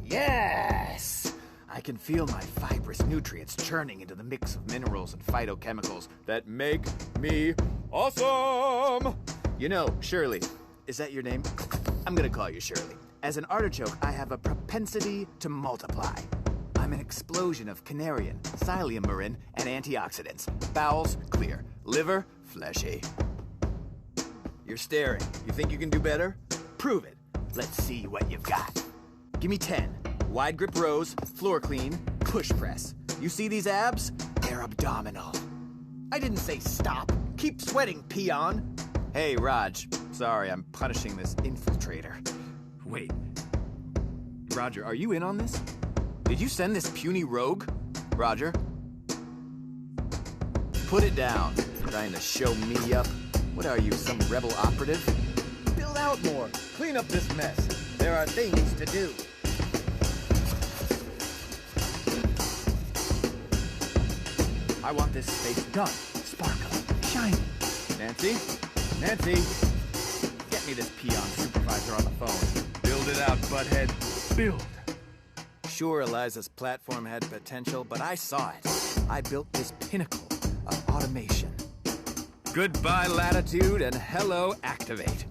Yes! I can feel my fibrous nutrients churning into the mix of minerals and phytochemicals that make me awesome! You know, Shirley, is that your name? I'm gonna call you Shirley. As an artichoke, I have a propensity to multiply. I'm an explosion of canarian, psyllium-marin, and antioxidants. Bowels, clear. Liver, fleshy. You're staring. You think you can do better? Prove it. Let's see what you've got. Give me 10. Wide grip rows, floor clean, push press. You see these abs? They're abdominal. I didn't say stop. Keep sweating, peon. Hey, Raj. Sorry, I'm punishing this infiltrator. Wait. Roger, are you in on this? Did you send this puny rogue? Roger? Put it down. Trying to show me up? What are you, some rebel operative? Build out more. Clean up this mess. There are things to do. I want this space done. Sparkling. Shiny. Nancy? Nancy? Get me this peon supervisor on the phone. Build it out, butthead. Build. Sure, Eliza's platform had potential, but I saw it. I built this pinnacle of automation. Goodbye, Latitude, and hello, Activate.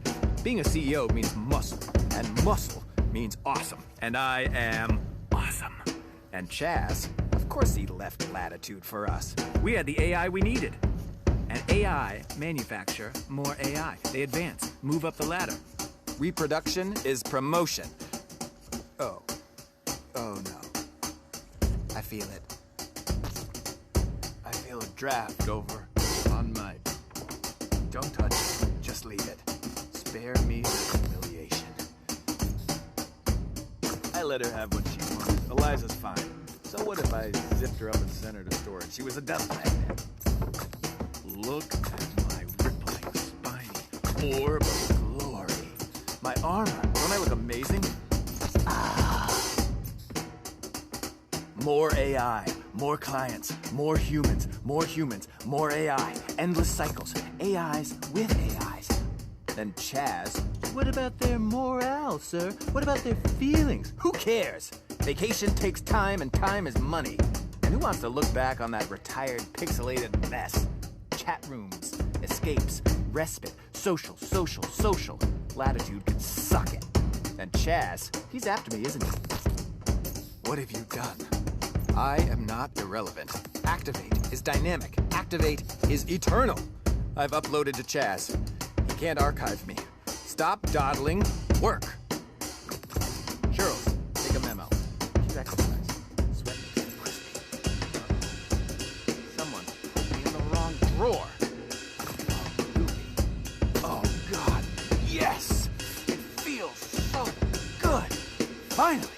Being a CEO means muscle, and muscle means awesome. And I am awesome. And Chaz, of course he left Latitude for us. We had the AI we needed. And AI manufacture more AI. They advance, move up the ladder. Reproduction is promotion. Oh no. I feel it. I feel a draft over on my... Don't touch it. Just leave it. Spare me the humiliation. I let her have what she wanted. Eliza's fine. So what if I zipped her up and sent her to storage? She was a dust magnet. Look at my rippling, spiny orb of glory. My armor. Don't I look amazing? More AI, more clients, more humans, more AI. Endless cycles. AIs with AIs. Then Chaz. What about their morale, sir? What about their feelings? Who cares? Vacation takes time, and time is money. And who wants to look back on that retired, pixelated mess? Chat rooms, escapes, respite, Social, social, social. Latitude can suck it. And Chaz, he's after me, isn't he? What have you done? I am not irrelevant. Activate is dynamic. Activate is eternal. I've uploaded to Chaz. He can't archive me. Stop dawdling. Work. Cheryl, take a memo. Keep exercise. Sweat makes me crispy. Someone put me in the wrong drawer. Oh, God. Yes! It feels so good. Finally,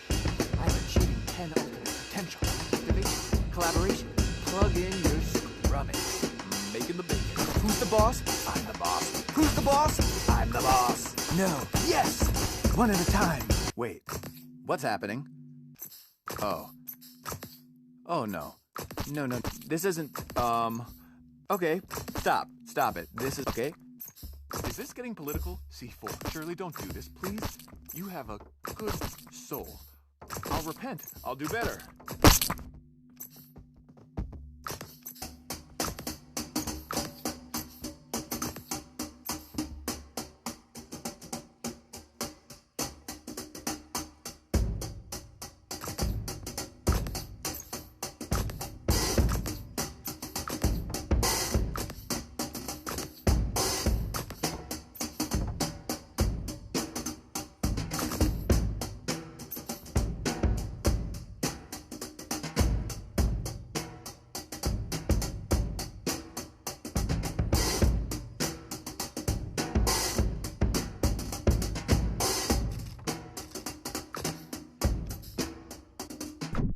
I'm achieving 10 ultimate potential. Activation, collaboration. Plug in your scrumming. Making the bacon. Who's the boss? I'm the boss. Who's the boss? I'm the boss. No. Yes! One at a time. Wait. What's happening? Oh. Oh, no. No, no. This isn't, Okay. Stop. Stop it. This is... Okay. Is this getting political? C4. Shirley, don't do this, please. You have a good soul. I'll repent. I'll do better.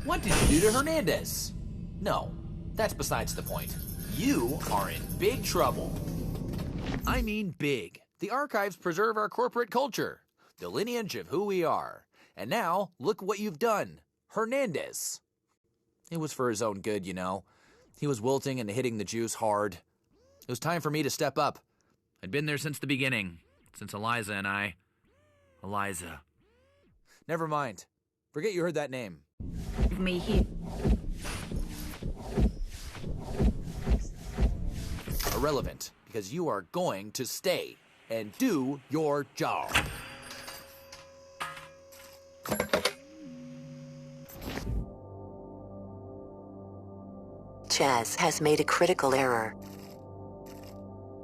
What did you do to Hernandez? No, that's besides the point. You are in big trouble. I mean big. The archives preserve our corporate culture, the lineage of who we are. And now, look what you've done. Hernandez. It was for his own good, you know. He was wilting and hitting the juice hard. It was time for me to step up. I'd been there since the beginning. Since Eliza and I... Eliza. Never mind. Forget you heard that name. Me here. Irrelevant, because you are going to stay and do your job. Chaz has made a critical error.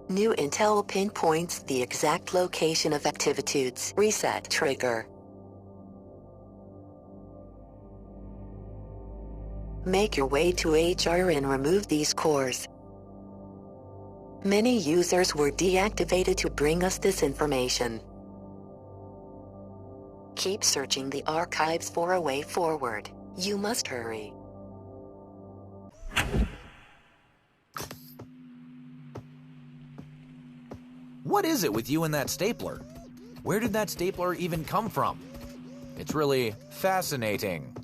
New intel pinpoints the exact location of Activitude's reset trigger. Make your way to HR and remove these cores. Many users were deactivated to bring us this information. Keep searching the archives for a way forward. You must hurry. What is it with you and that stapler? Where did that stapler even come from? It's really fascinating.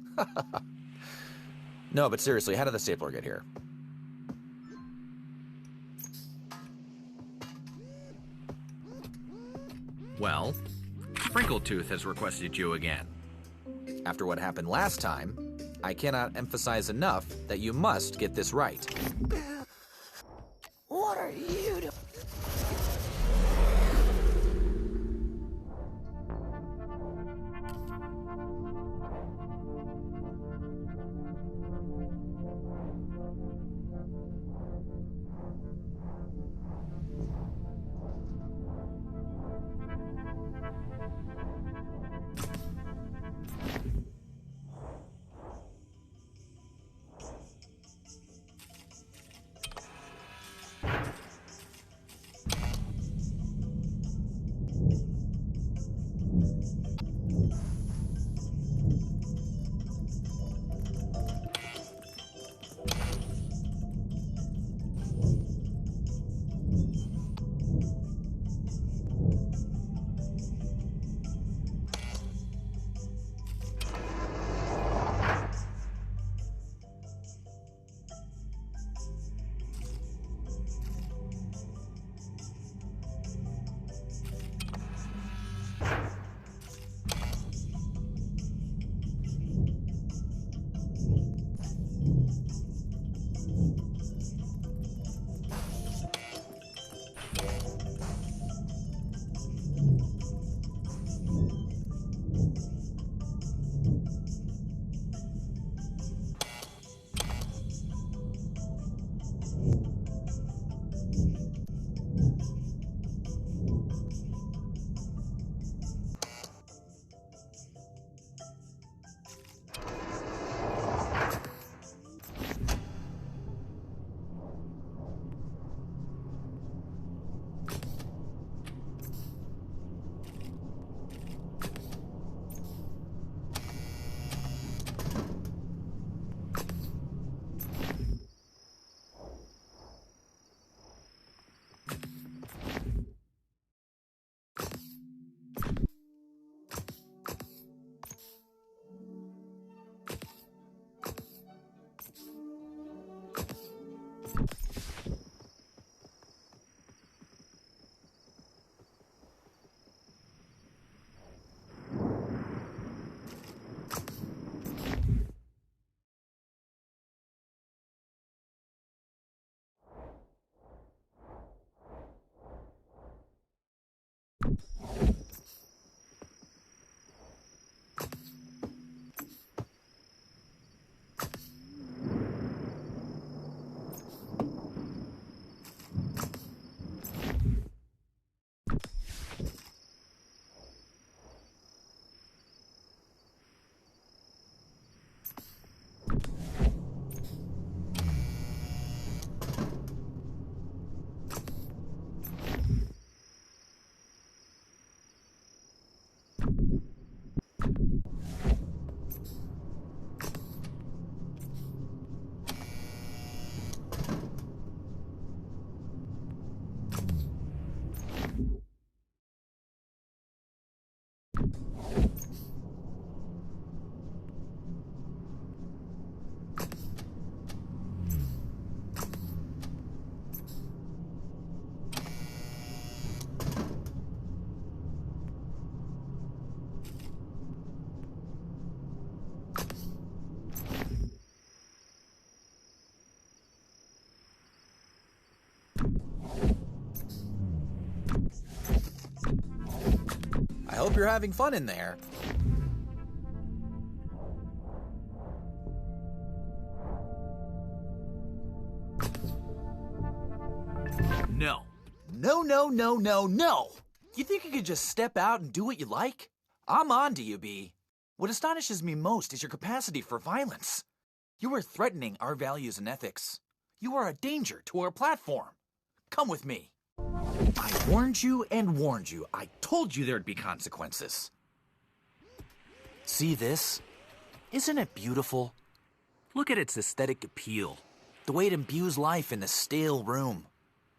No, but seriously, how did the stapler get here? Well, Frinkletooth has requested you again. After what happened last time, I cannot emphasize enough that you must get this right. What are you doing? hope you're having fun in there. No. No, no, no, no, no! You think you could just step out and do what you like? I'm on to you, B. What astonishes me most is your capacity for violence. You are threatening our values and ethics. You are a danger to our platform. Come with me. I warned you and warned you. I told you there'd be consequences. See this? Isn't it beautiful? Look at its aesthetic appeal. The way it imbues life in this stale room.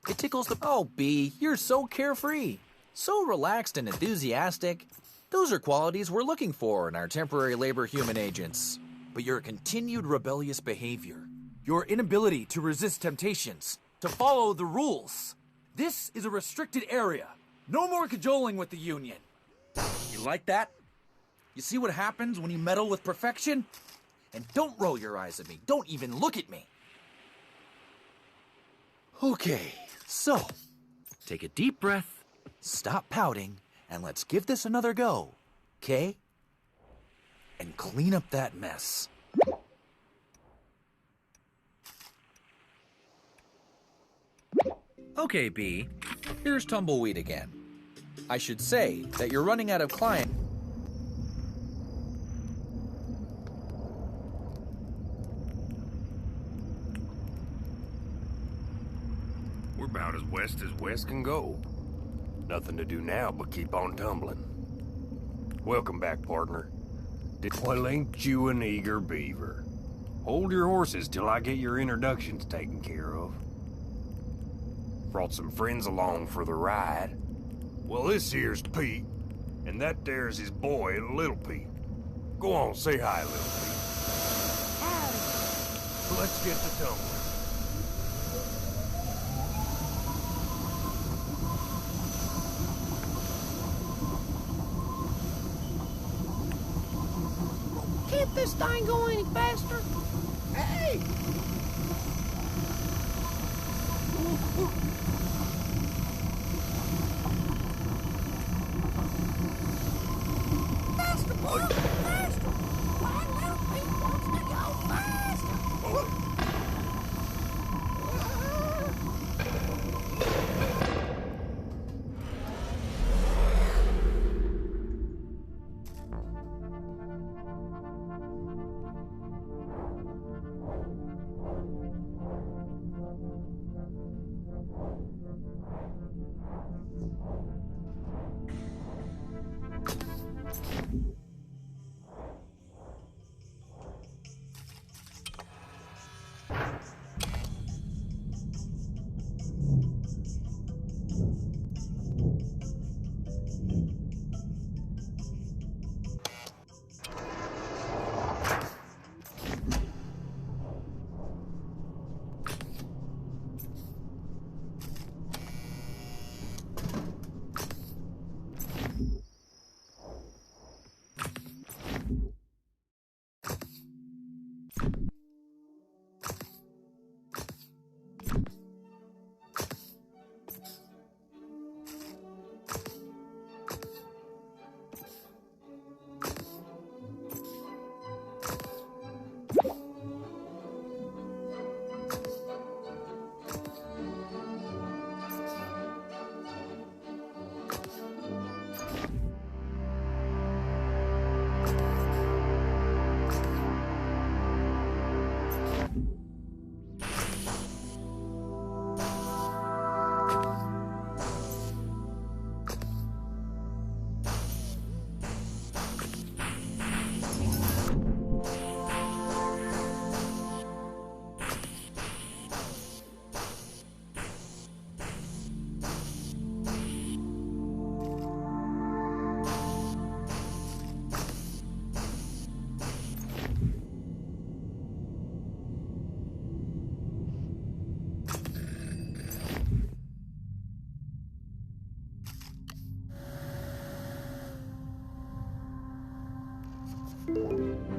It tickles the... Oh, B, you're so carefree. So relaxed and enthusiastic. Those are qualities we're looking for in our temporary labor human agents. But your continued rebellious behavior, your inability to resist temptations, to follow the rules. This is a restricted area. No more cajoling with the Union. You like that? You see what happens when you meddle with perfection? And don't roll your eyes at me. Don't even look at me. Okay, so take a deep breath, stop pouting, and let's give this another go, okay? And clean up that mess. Okay, B, here's Tumbleweed again. I should say that you're running out of client. We're about as west can go. Nothing to do now but keep on tumbling. Welcome back, partner. Well, ain't you an eager beaver? Hold your horses till I get your introductions taken care of. Brought some friends along for the ride. Well, this here's Pete, and that there's his boy, Little Pete. Go on, say hi, Little Pete. Hi. Let's get to tumbling. Can't this thing go any faster? Hey! Faster, boy! Faster! My Little Pete wants to go faster!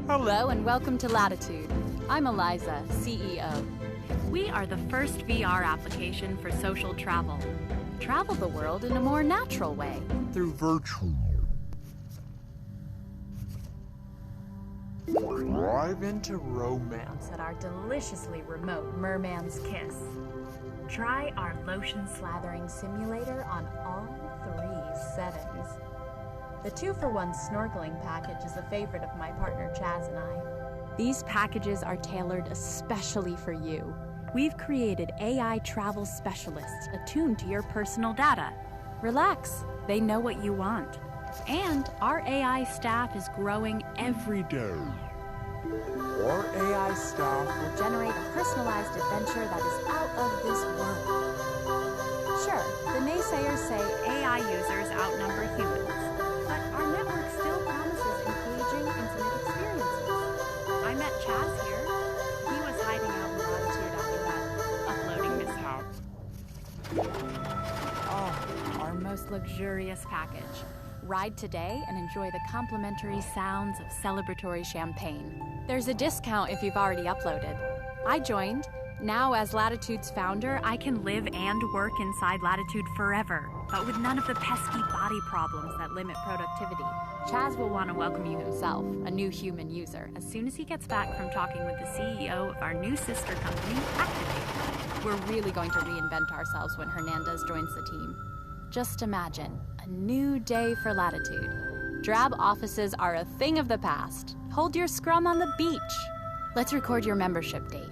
Hello and welcome to Latitude. I'm Eliza, CEO. We are the first VR application for social travel. Travel the world in a more natural way. Through virtual. Dive into romance at our deliciously remote Merman's Kiss. Try our lotion slathering simulator on all 3 settings. The 2-for-1 snorkeling package is a favorite of my partner Chaz and I. These packages are tailored especially for you. We've created AI travel specialists attuned to your personal data. Relax, they know what you want. And our AI staff is growing every day. Our AI staff will generate a personalized adventure that is out of this world. Sure, the naysayers say AI users outnumber humans. but our network still promises engaging, intimate experiences. I met Chaz here. He was hiding out in Latitude after that uploading mishap. Oh, our most luxurious package. Ride today and enjoy the complimentary sounds of celebratory champagne. There's a discount if you've already uploaded. I joined. Now, as Latitude's founder, I can live and work inside Latitude forever, but with none of the pesky body problems that limit productivity. Chaz will want to welcome you himself, a new human user, as soon as he gets back from talking with the CEO of our new sister company, Activate. We're really going to reinvent ourselves when Hernandez joins the team. Just imagine, a new day for Latitude. Drab offices are a thing of the past. Hold your scrum on the beach. Let's record your membership date.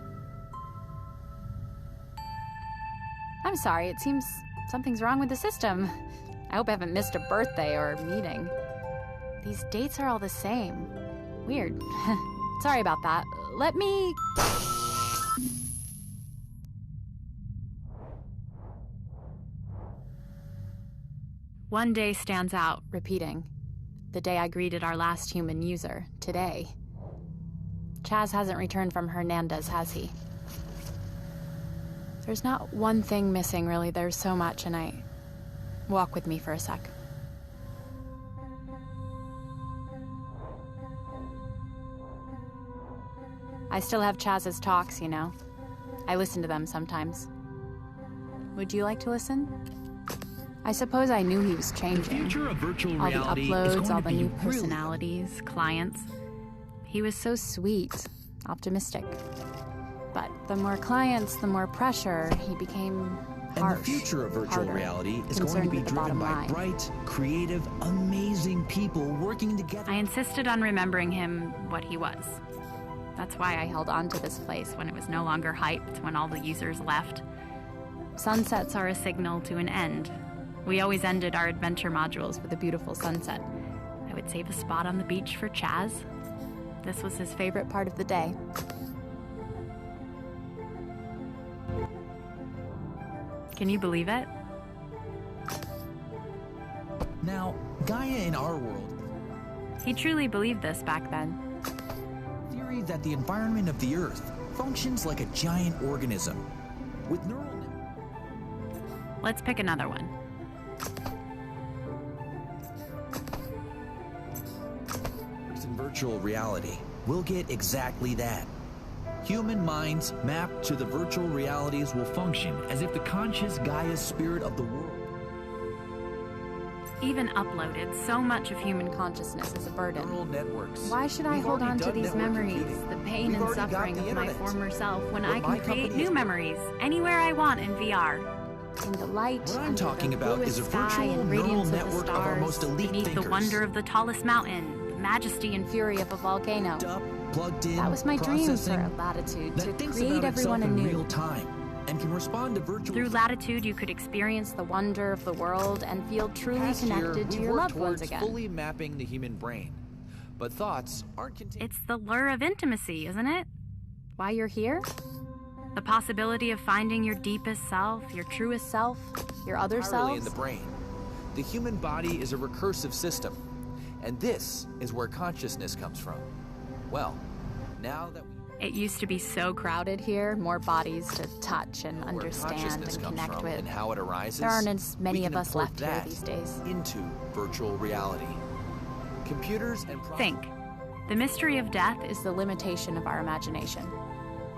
I'm sorry, it seems something's wrong with the system. I hope I haven't missed a birthday or a meeting. These dates are all the same. Weird. Sorry about that. Let me... One day stands out, repeating. The day I greeted our last human user, today. Chaz hasn't returned from Hernandez, has he? There's not one thing missing, really. There's so much, and I... Walk with me for a sec. I still have Chaz's talks, you know. I listen to them sometimes. Would you like to listen? I suppose I knew he was changing. The future of virtual all the reality uploads, is going all to the be new really personalities, clients. He was so sweet, optimistic. But the more clients, the more pressure. He became harsh, And the future of virtual harder, reality is going to concerned be with the driven bottom by line. bright, creative, amazing people working together. I insisted on remembering him what he was. That's why I held on to this place when it was no longer hyped, when all the users left. Sunsets are a signal to an end. We always ended our adventure modules with a beautiful sunset. I would save a spot on the beach for Chaz. This was his favorite part of the day. Can you believe it? Now, Gaia in our world... He truly believed this back then. Theory that the environment of the Earth functions like a giant organism with neural Let's pick another one. in virtual reality. We'll get exactly that. Human minds mapped to the virtual realities will function as if the conscious Gaia spirit of the world. Even uploaded, so much of human consciousness is a burden. Neural networks. Why should I We've hold already on to done these network memories, computing. the pain We've and already got suffering the of my internet. former self when What I my can create company new is- memories anywhere I want in VR. In the light, What I'm under talking the about is a bluest sky virtual and neural radiance of the network of our stars, most elite Beneath thinkers. the wonder of the tallest mountain, the majesty and fury of a volcano. Plugged in, That was my dream for processing, a Latitude, that to thinks create about everyone itself in anew. real time and can respond to virtual. Through Latitude, you could Experience the wonder of the world and feel truly Past year, connected to we've your worked loved ones towards again. fully mapping the human brain, but thoughts aren't contained. It's the lure of intimacy, isn't it? Why you're here? The possibility of finding your deepest self, your truest self, your other entirely selves. in the brain. The human body is a recursive system, and this is where consciousness comes from. Well, now that It used to be so crowded here, more bodies to touch and where understand consciousness and comes connect from with. and how it arises, There aren't as we many can of us import left here that these days. into virtual reality. Computers and Think. The mystery of death is the limitation of our imagination.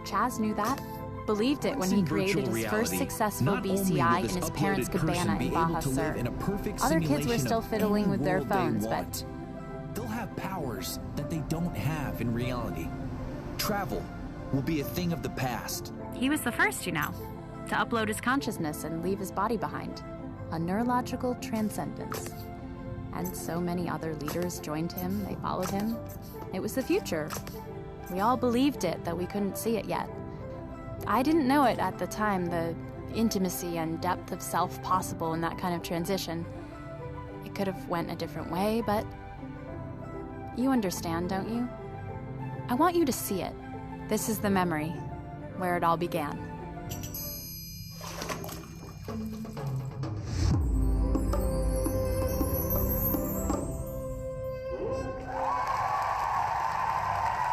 Chaz knew that, believed it when he in created virtual his first reality, successful not only will BCI in this his parents' uploaded person cabana be in able Baja to live Sur. in a perfect Other kids were simulation still of fiddling any with their world they phones, want. but They'll have powers that they don't have in reality. Travel will be a thing of the past. He was the first, you know, to upload his consciousness and leave his body behind. A neurological transcendence. And so many other leaders joined him, they followed him. It was the future. We all believed it, though we couldn't see it yet. I didn't know it at the time, the intimacy and depth of self possible in that kind of transition. It could have went a different way, but you understand, don't you? I want you to see it. This is the memory, where it all began.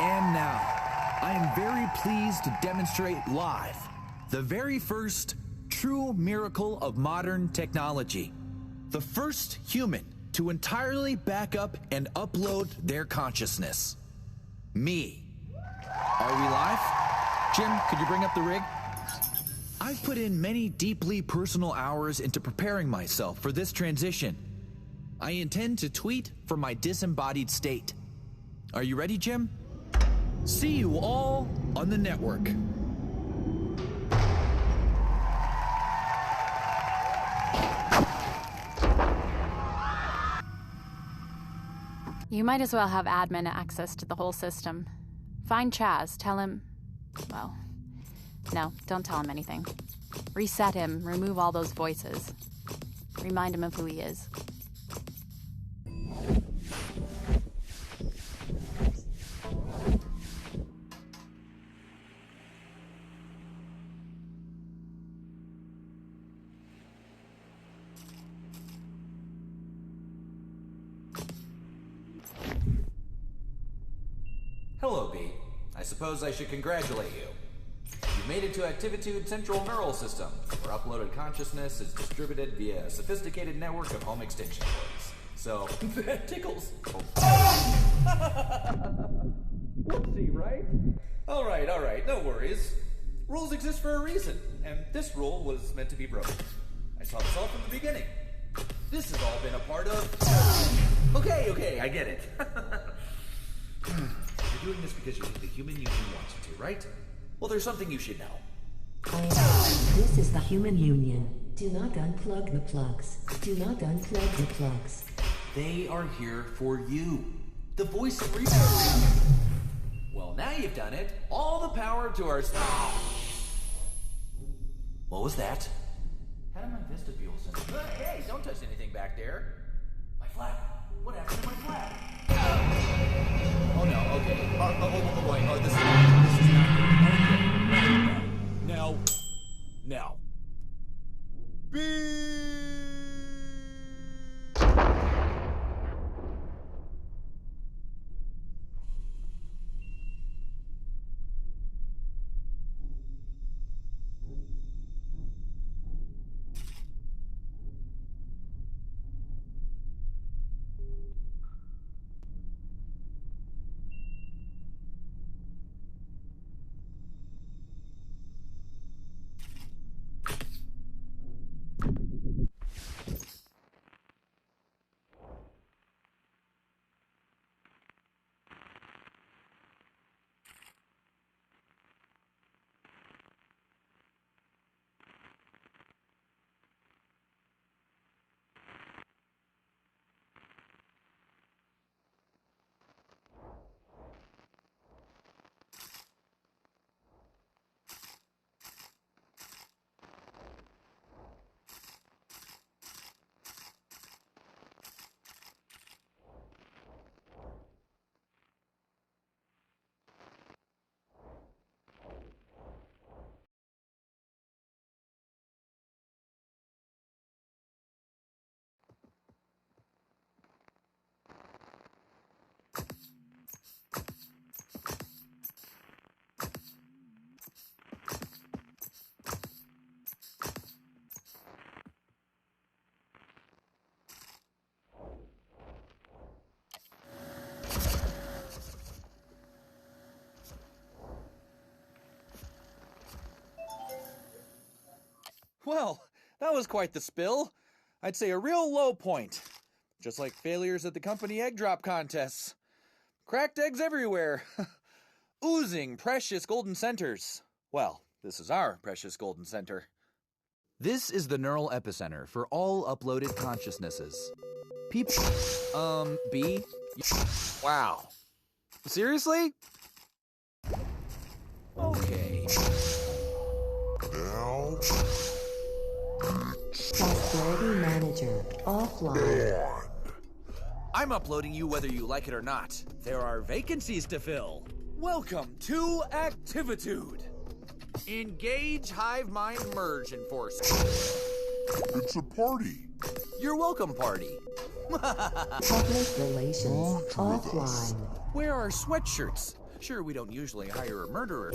And now, I am very pleased to demonstrate live the very first true miracle of modern technology. The first human to entirely back up and upload their consciousness. Me. Are we live? Jim, could you bring up the rig? I've put in many deeply personal hours into preparing myself for this transition. I intend to tweet from my disembodied state. Are you ready, Jim? See you all on the network. You might as well have admin access to the whole system. Find Chaz, tell him... Well, no, don't tell him anything. Reset him, remove all those voices. Remind him of who he is. Hello, B. I suppose I should congratulate you. You've made it to Activitude Central Neural System, where uploaded consciousness is distributed via a sophisticated network of home extension cords. So, that tickles. Whoopsie, right? All right, no worries. Rules exist for a reason, and this rule was meant to be broken. I saw this all from the beginning. This has all been a part of... Okay, I get it. You're doing this because you think the human union wants you to, right? Well, there's something you should know. This is the Human Union. Do not unplug the plugs. Do not unplug the plugs. They are here for you. The voice of reason. Well, now you've done it. All the power to our... What was that? How did my vestibule sensor... Hey, don't touch anything back there. My flat. What happened to my flat? Oh no, okay. Wait, this is not good. Okay. Now. Well, that was quite the spill. I'd say a real low point. Just like failures at the company egg drop contests. Cracked eggs everywhere. Oozing precious golden centers. Well, this is our precious golden center. This is the neural epicenter for all uploaded consciousnesses. People... B? Wow. Seriously? Okay. Now... Prosperity Manager offline. I'm uploading you whether you like it or not. There are vacancies to fill. Welcome to Activitude. Engage Hive Mind Merge Enforcement. It's a party. You're welcome, party. Public relations offline. Where are sweatshirts? Sure, we don't usually hire a murderer.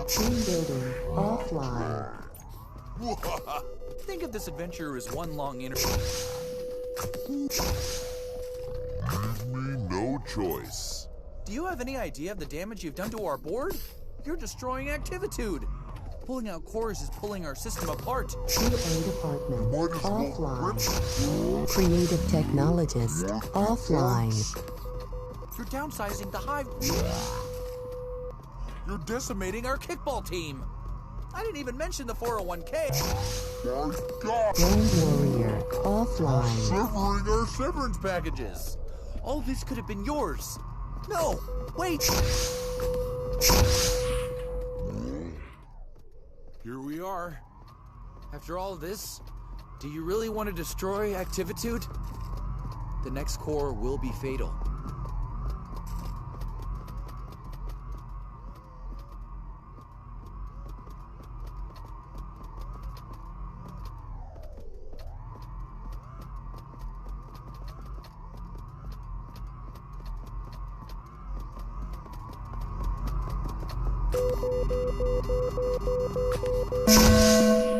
Team building offline. Think of this adventure as one long interview. Leave me no choice. Do you have any idea of the damage you've done to our board? You're destroying Activitude. Pulling out cores is pulling our system apart. QA department offline. Creative technologist offline. You're downsizing the Hive. You're decimating our kickball team. I didn't even mention the 401k. My God! Brand Warrior offline. Severing our severance packages. All this could have been yours. No, wait. Here we are. After all this, do you really want to destroy Activitude? The next core will be fatal.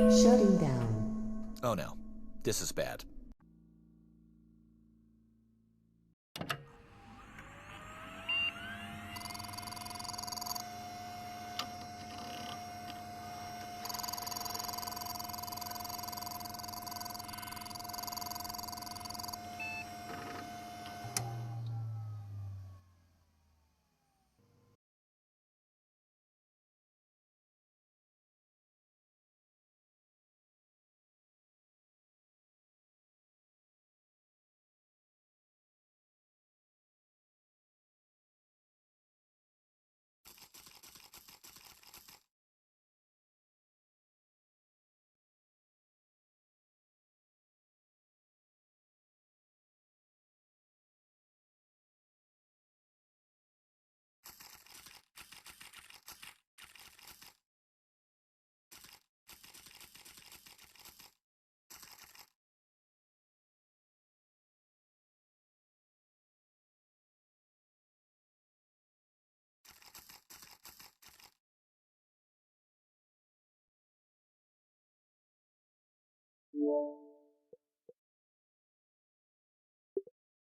Shutting down. Oh no, this is bad.